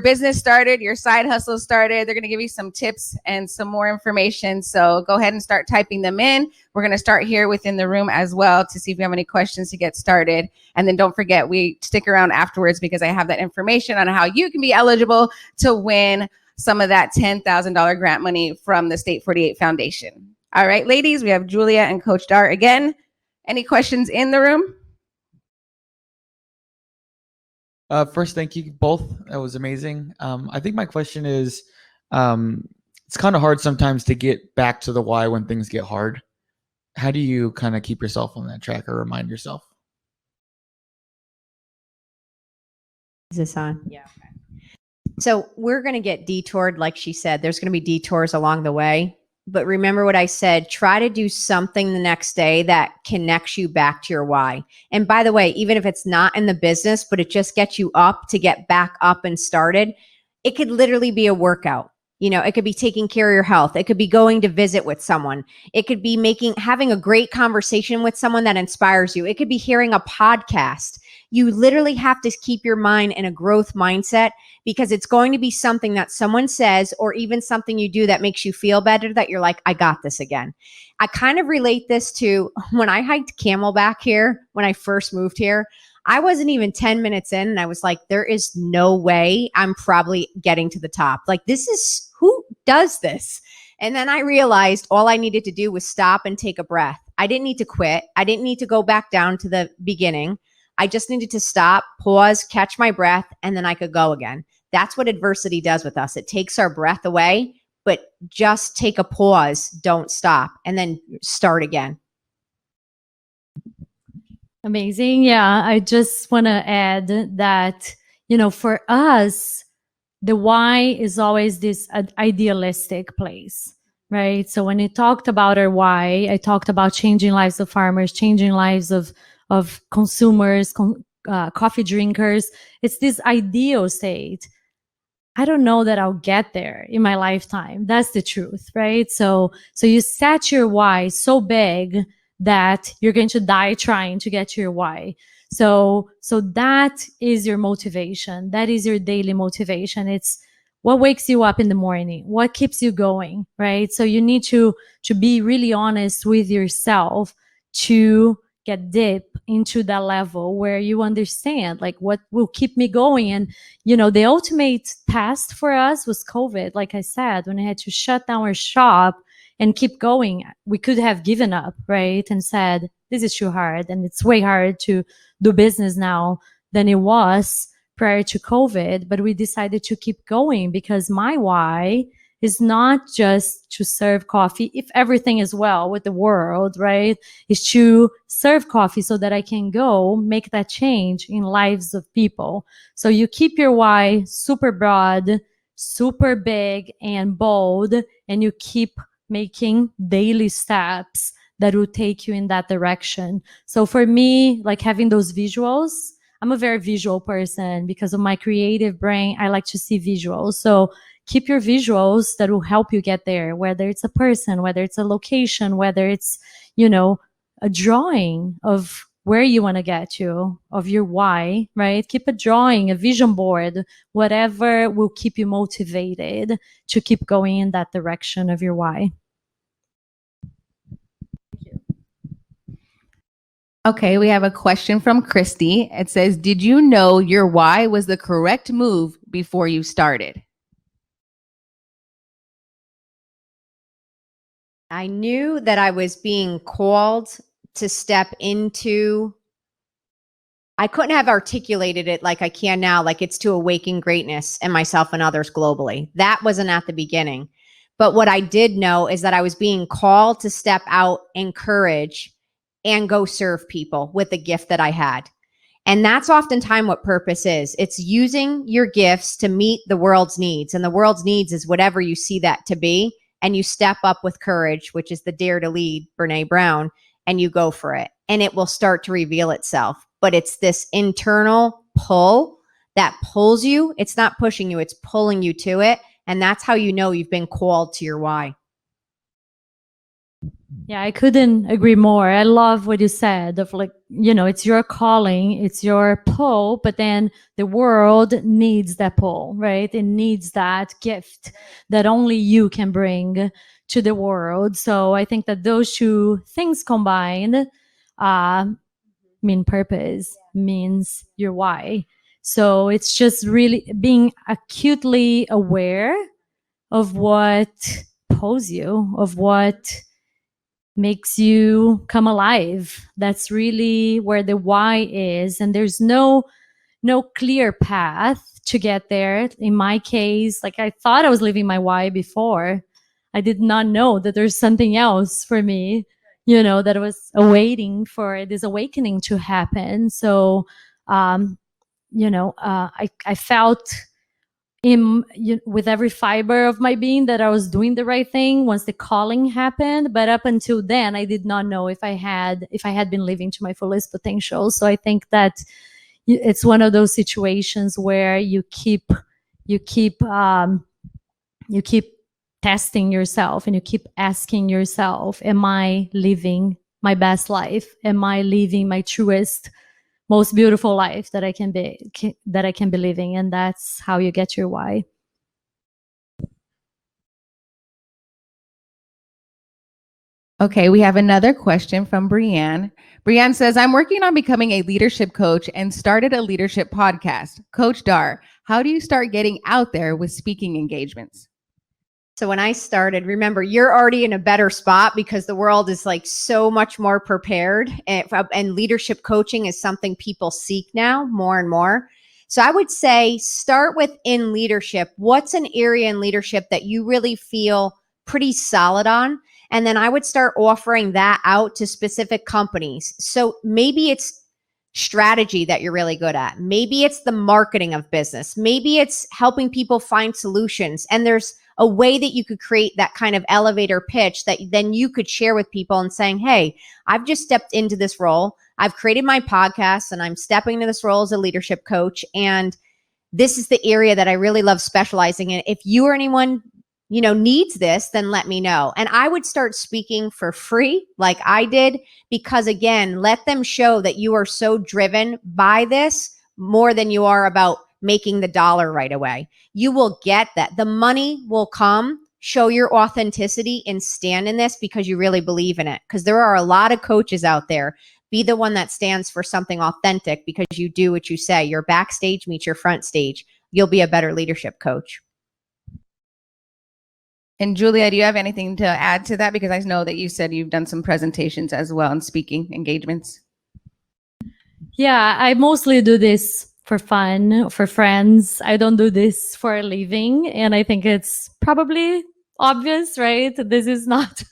business started, your side hustle started. They're going to give you some tips and some more information. So go ahead and start typing them in. We're going to start here within the room as well to see if you have any questions to get started. And then don't forget, we stick around afterwards because I have that information on how you can be eligible to win some of that $10,000 grant money from the State 48 Foundation. All right, ladies, we have Julia and Coach Dar again. Any questions in the room? First, thank you both. That was amazing. I think my question is, it's kind of hard sometimes to get back to the why when things get hard. How do you kind of keep yourself on that track or remind yourself? Is this on? Yeah. Okay. So we're going to get detoured, like she said. There's going to be detours along the way. But remember what I said, try to do something the next day that connects you back to your why. And by the way, even if it's not in the business, but it just gets you up to get back up and started, it could literally be a workout. You know, it could be taking care of your health. It could be going to visit with someone. It could be having a great conversation with someone that inspires you. It could be hearing a podcast. You literally have to keep your mind in a growth mindset because it's going to be something that someone says or even something you do that makes you feel better that you're like, I got this again. I kind of relate this to when I hiked Camelback here, when I first moved here. I wasn't even 10 minutes in and I was like, there is no way I'm probably getting to the top. Like, who does this? And then I realized all I needed to do was stop and take a breath. I didn't need to quit. I didn't need to go back down to the beginning. I just needed to stop, pause, catch my breath, and then I could go again. That's what adversity does with us. It takes our breath away, but just take a pause, don't stop, and then start again. Amazing. Yeah, I just want to add that, you know, for us, the why is always this idealistic place, right? So when I talked about our why, I talked about changing lives of farmers, changing lives of consumers, coffee drinkers. It's this ideal state. I don't know that I'll get there in my lifetime. That's the truth, right? So you set your why so big that you're going to die trying to get to your why. So that is your motivation. That is your daily motivation. It's what wakes you up in the morning, what keeps you going, right? So you need to be really honest with yourself to get deep into that level where you understand like what will keep me going. And you know, the ultimate test for us was COVID. Like I said, when I had to shut down our shop and keep going, we could have given up, right? And said, this is too hard. And it's way harder to do business now than it was prior to COVID. But we decided to keep going because my why is not just to serve coffee, if everything is well with the world, right? Is to serve coffee so that I can go make that change in lives of people. So you keep your why super broad, super big and bold, and you keep making daily steps that will take you in that direction. So for me, like having those visuals, I'm a very visual person because of my creative brain. I like to see visuals. So keep your visuals that will help you get there, whether it's a person, whether it's a location, whether it's, you know, a drawing of where you want to get to, of your why, right? Keep a drawing, a vision board, whatever will keep you motivated to keep going in that direction of your why. Okay, we have a question from Christy. It says, did you know your why was the correct move before you started? I knew that I was being called to step into, I couldn't have articulated it like I can now, like it's to awaken greatness in myself and others globally. That wasn't at the beginning. But what I did know is that I was being called to step out in courage and go serve people with the gift that I had. And that's oftentimes what purpose is. It's using your gifts to meet the world's needs. And the world's needs is whatever you see that to be. And you step up with courage, which is the dare to lead, Renee Brown, and you go for it. And it will start to reveal itself. But it's this internal pull that pulls you. It's not pushing you, it's pulling you to it. And that's how you know you've been called to your why. Yeah, I couldn't agree more. I love what you said of like, it's your calling, it's your pull, but then the world needs that pull, right? It needs that gift that only you can bring to the world. So I think that those two things combined mean purpose, means your why. So it's just really being acutely aware of what pulls you, of what makes you come alive. That's really where the why is. And there's no clear path to get there. In my case, like I thought I was living my why before. I did not know that there's something else for me, that was awaiting for this awakening to happen. So, I felt with every fiber of my being that I was doing the right thing once the calling happened. But up until then, I did not know if I had been living to my fullest potential. So I think that it's one of those situations where you keep testing yourself and you keep asking yourself, am I living my best life? Am I living my truest, most beautiful life that I can be living? And that's how you get your why. Okay, we have another question from Brianne. Brianne says, I'm working on becoming a leadership coach and started a leadership podcast. Coach Dar, how do you start getting out there with speaking engagements? So when I started, remember, you're already in a better spot because the world is like so much more prepared, and leadership coaching is something people seek now more and more. So I would say start with in leadership. What's an area in leadership that you really feel pretty solid on? And then I would start offering that out to specific companies. So maybe it's strategy that you're really good at. Maybe it's the marketing of business. Maybe it's helping people find solutions. And there's a way that you could create that kind of elevator pitch that then you could share with people and saying, hey, I've just stepped into this role. I've created my podcast and I'm stepping into this role as a leadership coach. And this is the area that I really love specializing in. If you or anyone, needs this, then let me know. And I would start speaking for free like I did, because again, let them show that you are so driven by this more than you are about making the dollar right away. You will get that. The money will come. Show your authenticity and stand in this because you really believe in it. Because there are a lot of coaches out there. Be the one that stands for something authentic because you do what you say. Your backstage meets your front stage. You'll be a better leadership coach. And Julia, do you have anything to add to that? Because I know that you said you've done some presentations as well and speaking engagements. Yeah, I mostly do this for fun, for friends. I don't do this for a living. And I think it's probably obvious, right? This is not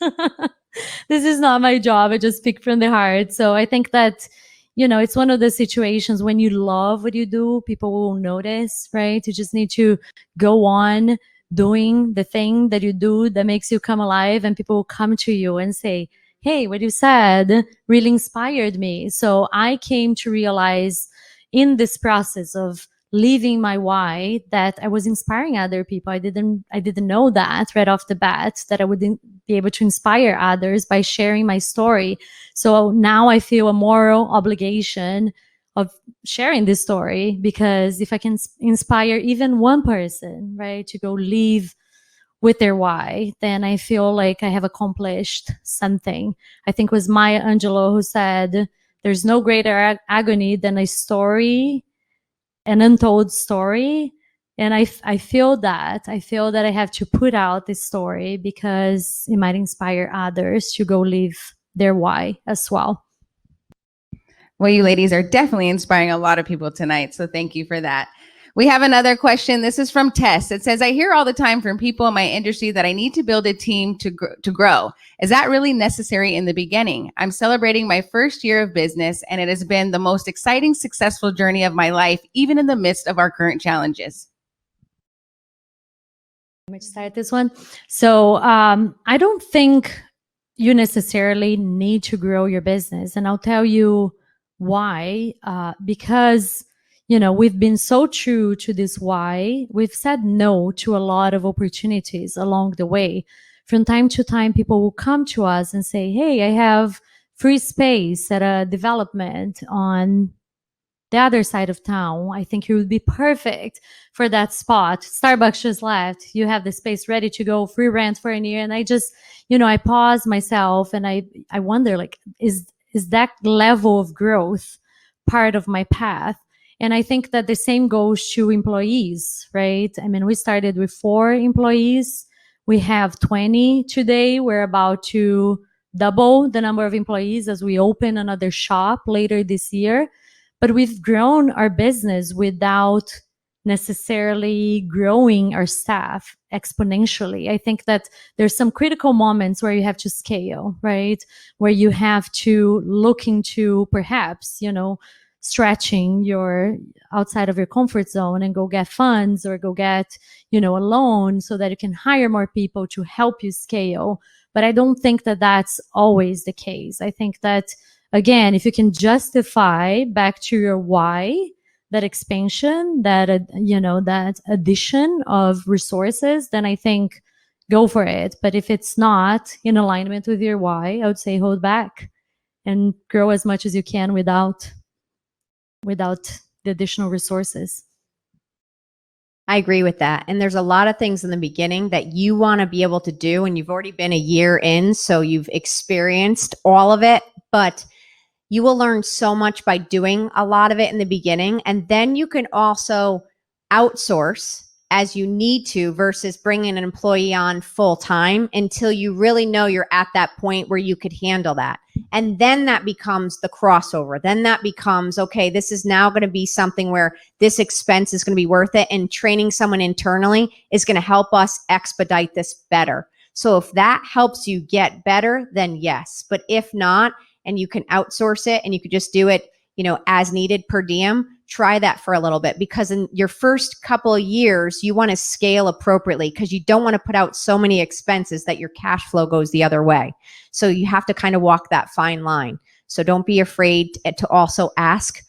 this is not my job. I just speak from the heart. So I think that, it's one of the situations when you love what you do, people will notice, right? You just need to go on doing the thing that you do that makes you come alive, and people will come to you and say, hey, what you said really inspired me. So I came to realize in this process of living my why that I was inspiring other people. I didn't know that right off the bat, that I would be able to inspire others by sharing my story. So now I feel a moral obligation of sharing this story, because if I can inspire even one person, right, to go live with their why, then I feel like I have accomplished something. I think it was Maya Angelou who said, there's no greater agony than a story, an untold story And I feel that. I feel that I have to put out this story because it might inspire others to go live their why as well. Well, you ladies are definitely inspiring a lot of people tonight. So thank you for that. We have another question. This is from Tess. It says, I hear all the time from people in my industry that I need to build a team to grow. Is that really necessary in the beginning? I'm celebrating my first year of business, and it has been the most exciting, successful journey of my life, even in the midst of our current challenges. Let me start this one. So I don't think you necessarily need to grow your business. And I'll tell you why. Because, we've been so true to this why. We've said no to a lot of opportunities along the way. From time to time, people will come to us and say, hey, I have free space at a development on the other side of town. I think you would be perfect for that spot. Starbucks just left. You have the space ready to go, free rent for a year. And I just, I pause myself and I wonder, like, is that level of growth part of my path? And I think that the same goes to employees, right? I mean, we started with 4 employees. We have 20 today. We're about to double the number of employees as we open another shop later this year. But we've grown our business without necessarily growing our staff exponentially. I think that there's some critical moments where you have to scale, right? Where you have to look into perhaps, stretching your outside of your comfort zone and go get funds or go get, a loan so that you can hire more people to help you scale. But I don't think that that's always the case. I think that, again, if you can justify back to your why, that expansion, that addition of resources, then I think go for it. But if it's not in alignment with your why, I would say hold back and grow as much as you can without the additional resources. I agree with that. And there's a lot of things in the beginning that you want to be able to do, and you've already been a year in, so you've experienced all of it, but you will learn so much by doing a lot of it in the beginning. And then you can also outsource as you need to versus bringing an employee on full time until you really know you're at that point where you could handle that. And then that becomes the crossover. Then that becomes, okay, this is now going to be something where this expense is going to be worth it. And training someone internally is going to help us expedite this better. So if that helps you get better, then yes. But if not, and you can outsource it and you could just do it, as needed per diem, try that for a little bit, because in your first couple of years, you want to scale appropriately because you don't want to put out so many expenses that your cash flow goes the other way. So you have to kind of walk that fine line. So don't be afraid to also ask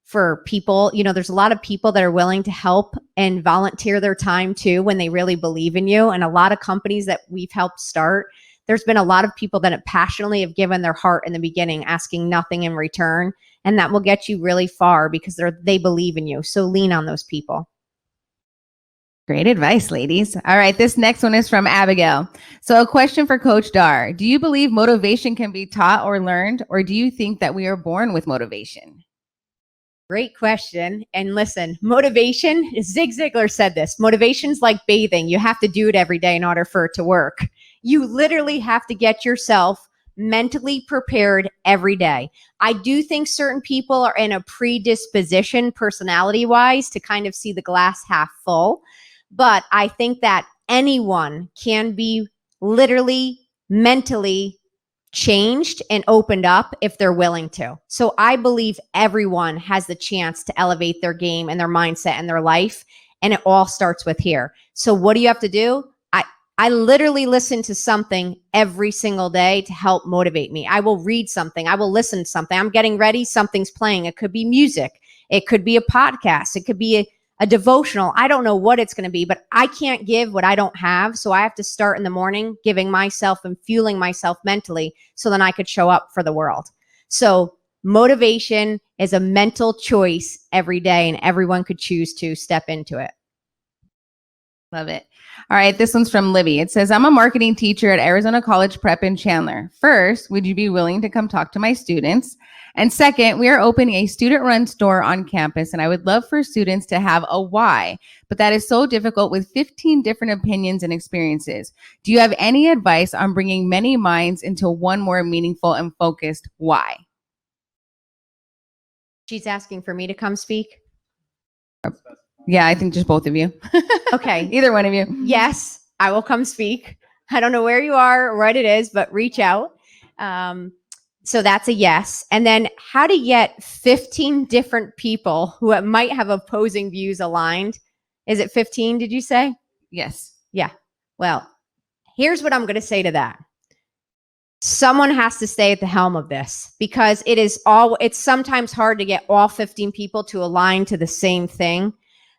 for people. There's a lot of people that are willing to help and volunteer their time too when they really believe in you. And a lot of companies that we've helped start, there's been a lot of people that have passionately have given their heart in the beginning, asking nothing in return. And that will get you really far because they believe in you. So lean on those people. Great advice, ladies. All right, this next one is from Abigail. So a question for Coach Dar. Do you believe motivation can be taught or learned, or do you think that we are born with motivation? Great question. And listen, motivation, Zig Ziglar said this, motivation's like bathing. You have to do it every day in order for it to work. You literally have to get yourself mentally prepared every day. I do think certain people are in a predisposition personality-wise to kind of see the glass half full. But I think that anyone can be literally mentally changed and opened up if they're willing to. So I believe everyone has the chance to elevate their game and their mindset and their life. And it all starts with here. So what do you have to do? I literally listen to something every single day to help motivate me. I will read something. I will listen to something. I'm getting ready. Something's playing. It could be music. It could be a podcast. It could be a devotional. I don't know what it's going to be, but I can't give what I don't have. So I have to start in the morning giving myself and fueling myself mentally so then I could show up for the world. So motivation is a mental choice every day, and everyone could choose to step into it. Love it. All right, this one's from Libby. It says, I'm a marketing teacher at Arizona College Prep in Chandler. First, would you be willing to come talk to my students? And second, we are opening a student-run store on campus, and I would love for students to have a why, but that is so difficult with 15 different opinions and experiences. Do you have any advice on bringing many minds into one more meaningful and focused why? She's asking for me to come speak. Yeah, I think just both of you. Okay. Either one of you. Yes, I will come speak. I don't know where you are or what it is, but reach out. So that's a yes. And then how to get 15 different people who might have opposing views aligned. Is it 15, did you say? Yes. Yeah. Well, here's what I'm going to say to that. Someone has to stay at the helm of this because it's sometimes hard to get all 15 people to align to the same thing.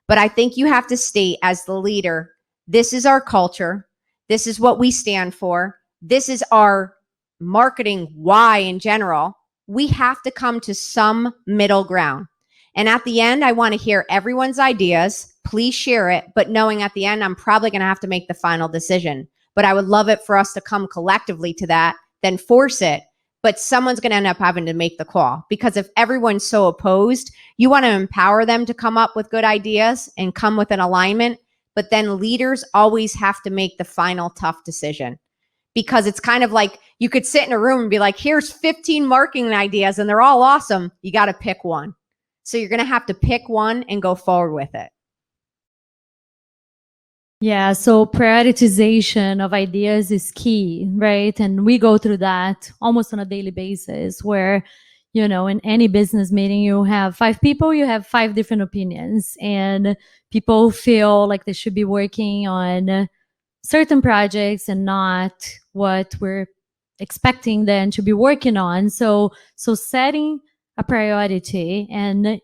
But I think you have to state as the leader, this is our culture. This is what we stand for. This is our marketing why in general. We have to come to some middle ground. And at the end, I want to hear everyone's ideas. Please share it. But knowing at the end, I'm probably going to have to make the final decision. But I would love it for us to come collectively to that, then force it. But someone's going to end up having to make the call because if everyone's so opposed, you want to empower them to come up with good ideas and come with an alignment. But then leaders always have to make the final tough decision because it's kind of like you could sit in a room and be like, here's 15 marketing ideas and they're all awesome. You got to pick one. So you're going to have to pick one and go forward with it. Yeah, so prioritization of ideas is key, right? And we go through that almost on a daily basis where, in any business meeting, you have 5 people, you have 5 different opinions, and people feel like they should be working on certain projects and not what we're expecting them to be working on. So setting a priority and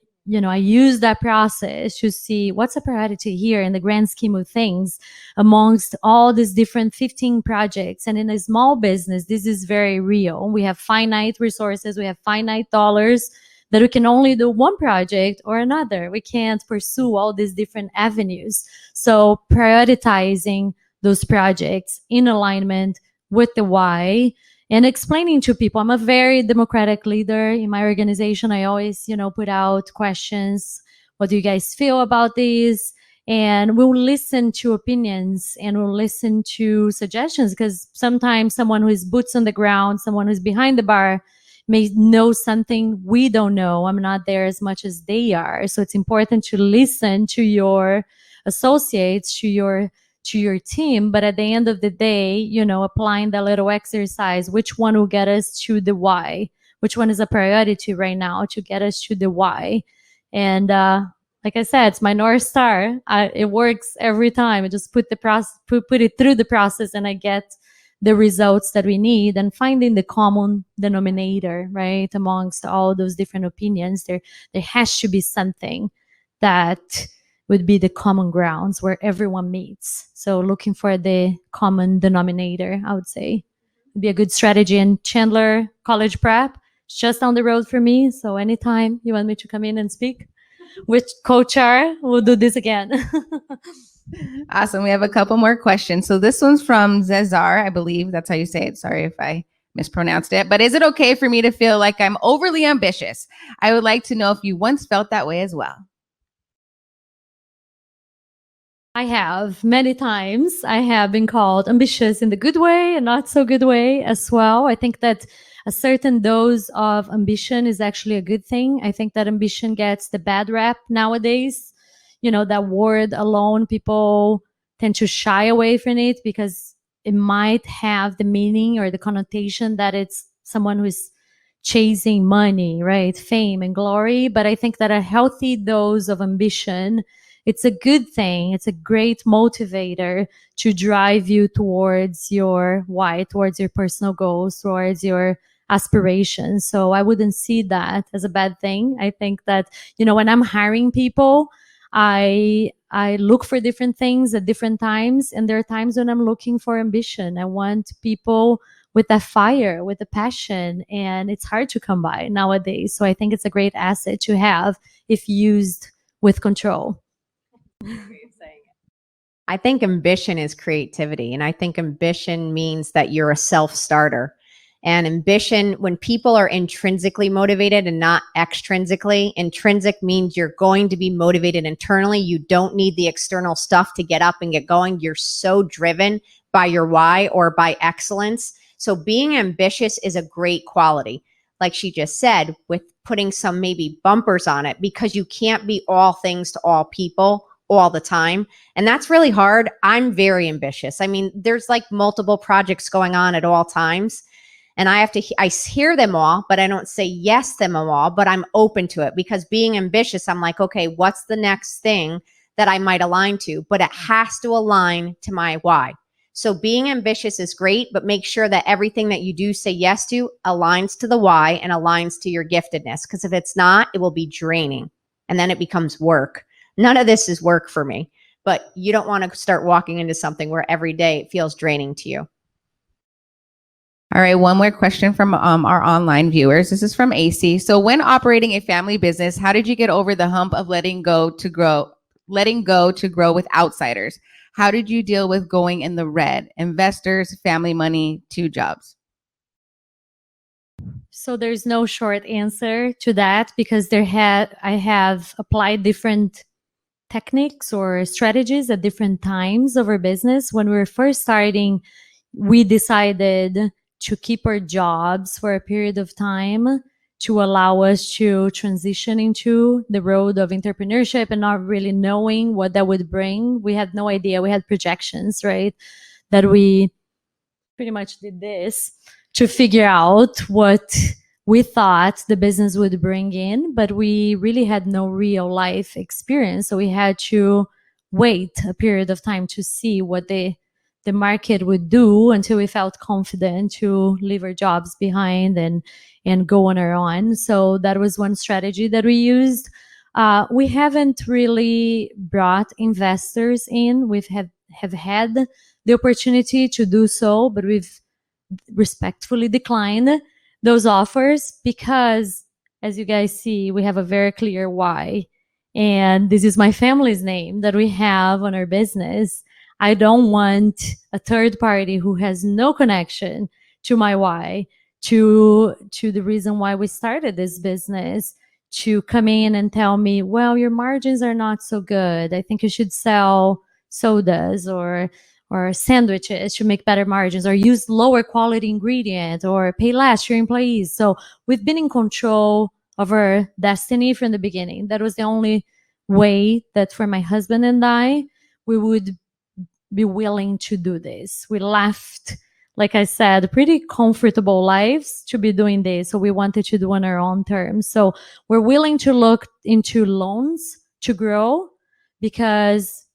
I use that process to see what's a priority here in the grand scheme of things amongst all these different 15 projects. And in a small business, this is very real. We have finite resources. We have finite dollars that we can only do one project or another. We can't pursue all these different avenues. So prioritizing those projects in alignment with the why and explaining to people. I'm a very democratic leader in my organization. I always, put out questions. What do you guys feel about these? And we'll listen to opinions and we'll listen to suggestions because sometimes someone who is boots on the ground, someone who's behind the bar may know something we don't know. I'm not there as much as they are. So it's important to listen to your associates, to your team, but at the end of the day, applying that little exercise, which one will get us to the why, which one is a priority right now to get us to the why. And like I said, it's my North Star. It works every time. I just put it through the process and I get the results that we need and finding the common denominator, right? Amongst all those different opinions, there has to be something that would be the common grounds where everyone meets. So looking for the common denominator, I would say, would be a good strategy. And Chandler College Prep, it's just down the road for me. So anytime you want me to come in and speak with Coach R, we'll do this again. Awesome. We have a couple more questions. So this one's from Zezar, I believe that's how you say it. Sorry if I mispronounced it. But is it okay for me to feel like I'm overly ambitious? I would like to know if you once felt that way as well. I have many times. I have been called ambitious in the good way and not so good way as well. I think that a certain dose of ambition is actually a good thing. I think that ambition gets the bad rap nowadays. That word alone, people tend to shy away from it because it might have the meaning or the connotation that it's someone who's chasing money, right? Fame and glory. But I think that a healthy dose of ambition, it's a good thing. It's a great motivator to drive you towards your why, towards your personal goals, towards your aspirations. So I wouldn't see that as a bad thing. I think that, when I'm hiring people, I look for different things at different times. And there are times when I'm looking for ambition. I want people with that fire, with the passion, and it's hard to come by nowadays. So I think it's a great asset to have if used with control. I think ambition is creativity. And I think ambition means that you're a self-starter. And ambition, when people are intrinsically motivated and not extrinsically, intrinsic means you're going to be motivated internally. You don't need the external stuff to get up and get going. You're so driven by your why or by excellence. So being ambitious is a great quality. Like she just said, with putting some maybe bumpers on it, because you can't be all things to all people all the time. And that's really hard. I'm very ambitious. I mean, there's like multiple projects going on at all times. And I hear them all, but I don't say yes to them all, but I'm open to it, because being ambitious, I'm like, okay, what's the next thing that I might align to? But it has to align to my why. So being ambitious is great, but make sure that everything that you do say yes to aligns to the why and aligns to your giftedness. Because if it's not, it will be draining, and then it becomes work. None of this is work for me, but you don't want to start walking into something where every day it feels draining to you. All right, one more question from our online viewers. This is from AC. So when operating a family business, how did you get over the hump of letting go to grow with outsiders? How did you deal with going in the red? Investors, family money, 2 jobs. So there's no short answer to that, because I have applied different techniques or strategies at different times of our business. When we were first starting, we decided to keep our jobs for a period of time to allow us to transition into the road of entrepreneurship, and not really knowing what that would bring. We had no idea. We had projections, right? That we pretty much did this to figure out what we thought the business would bring in, but we really had no real life experience. So we had to wait a period of time to see what the market would do until we felt confident to leave our jobs behind and go on our own. So that was one strategy that we used. We haven't really brought investors in. We've have had the opportunity to do so, but we've respectfully declined those offers, because as you guys see, we have a very clear why. And this is my family's name that we have on our business. I don't want a third party who has no connection to my why, to the reason why we started this business, to come in and tell me, well, your margins are not so good. I think you should sell sodas or sandwiches to make better margins, or use lower quality ingredients, or pay less to your employees. So we've been in control of our destiny from the beginning. That was the only way that for my husband and I, we would be willing to do this. We left, like I said, pretty comfortable lives to be doing this. So we wanted to do on our own terms. So we're willing to look into loans to grow, because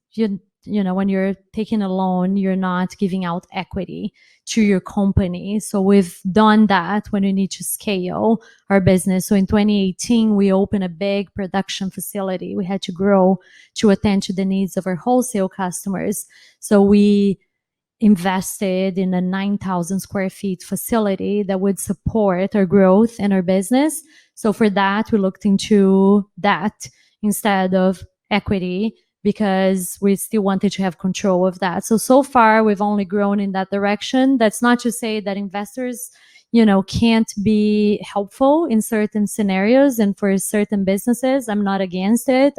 you know, when you're taking a loan, you're not giving out equity to your company. So we've done that when we need to scale our business. So in 2018, we opened a big production facility. We had to grow to attend to the needs of our wholesale customers. So we invested in a 9,000 square feet facility that would support our growth and our business. So for that, we looked into that instead of equity, because we still wanted to have control of that. So far, we've only grown in that direction. That's not to say that investors, you know, can't be helpful in certain scenarios and for certain businesses. I'm not against it.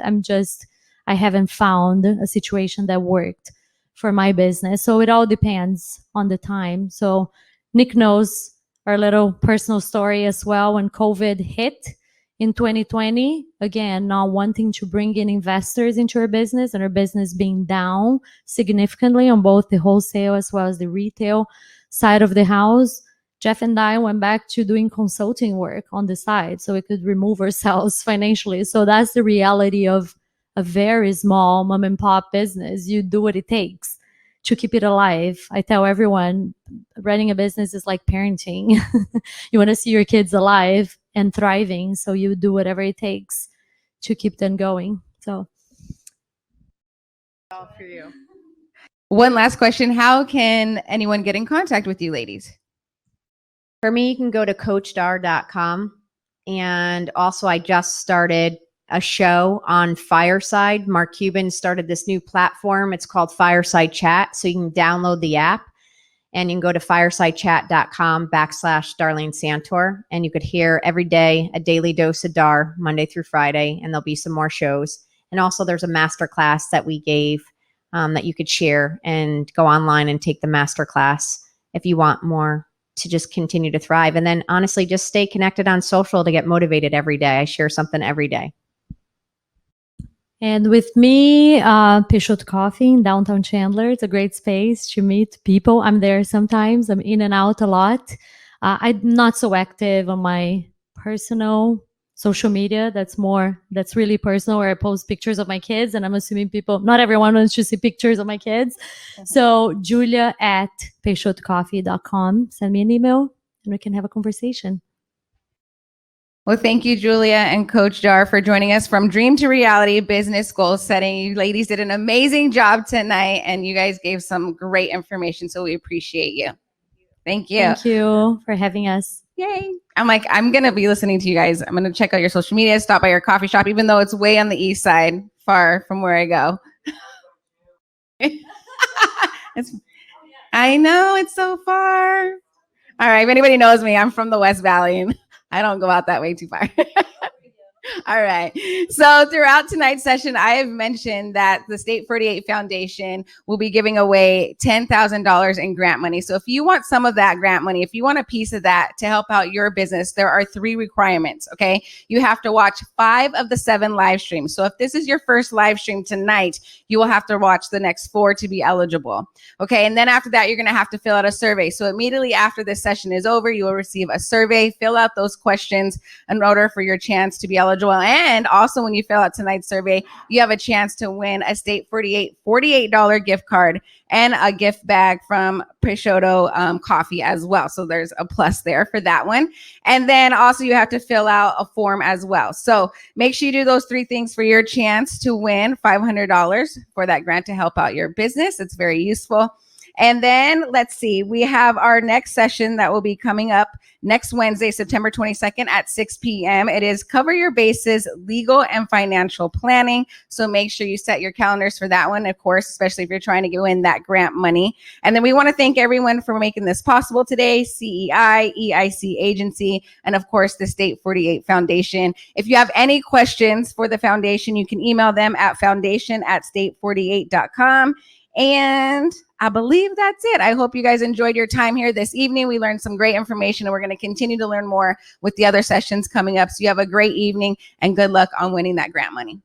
I haven't found a situation that worked for my business. So it all depends on the time. So Nick knows our little personal story as well. When COVID hit in 2020, again, not wanting to bring in investors into our business, and our business being down significantly on both the wholesale as well as the retail side of the house, Jeff and I went back to doing consulting work on the side so we could remove ourselves financially. So that's the reality of a very small mom and pop business. You do what it takes to keep it alive. I tell everyone, running a business is like parenting. You want to see your kids alive and thriving, so you do whatever it takes to keep them going. So all for you. One last question. How can anyone get in contact with you ladies? For me, you can go to coachdar.com. And also I just started a show on Fireside. Mark Cuban started this new platform. It's called Fireside Chat. So you can download the app and you can go to firesidechat.com/Darleen Santore. And you could hear every day a daily dose of Dar, Monday through Friday. And there'll be some more shows. And also there's a masterclass that we gave that you could share and go online and take the masterclass if you want more to just continue to thrive. And then honestly, just stay connected on social to get motivated every day. I share something every day. And with me, Peixoto Coffee in downtown Chandler. It's a great space to meet people. I'm there sometimes. I'm in and out a lot. I'm not so active on my personal social media. That's really personal, where I post pictures of my kids, and I'm assuming not everyone wants to see pictures of my kids. So julia@peixotocoffee.com. Send me an email and we can have a conversation. Well, thank you, Julia and Coach Dar, for joining us from Dream to Reality Business Goal Setting. You ladies did an amazing job tonight, and you guys gave some great information, so we appreciate you. Thank you. Thank you for having us. Yay. I'm going to be listening to you guys. I'm going to check out your social media, stop by your coffee shop, even though it's way on the east side, far from where I go. I know, it's so far. All right, if anybody knows me, I'm from the West Valley, and I don't go out that way too far. All right. So throughout tonight's session, I have mentioned that the State 48 Foundation will be giving away $10,000 in grant money. So if you want some of that grant money, if you want a piece of that to help out your business, there are 3 requirements. Okay. You have to watch 5 of the 7 live streams. So if this is your first live stream tonight, you will have to watch the next 4 to be eligible. Okay. And then after that, you're going to have to fill out a survey. So immediately after this session is over, you will receive a survey, fill out those questions in order for your chance to be eligible. And also, when you fill out tonight's survey, you have a chance to win a State 48 $48 gift card and a gift bag from Peixoto Coffee as well. So there's a plus there for that one. And then also you have to fill out a form as well. So make sure you do those 3 things for your chance to win $500 for that grant to help out your business. It's very useful. And then let's see, we have our next session that will be coming up next Wednesday, September 22nd at 6 p.m. It is Cover Your Bases, Legal and Financial Planning. So make sure you set your calendars for that one, of course, especially if you're trying to win that grant money. And then we want to thank everyone for making this possible today, CEI, EIC Agency, and of course, the State 48 Foundation. If you have any questions for the foundation, you can email them at foundation@state48.com. And I believe that's it. I hope you guys enjoyed your time here this evening. We learned some great information, and we're going to continue to learn more with the other sessions coming up. So you have a great evening and good luck on winning that grant money.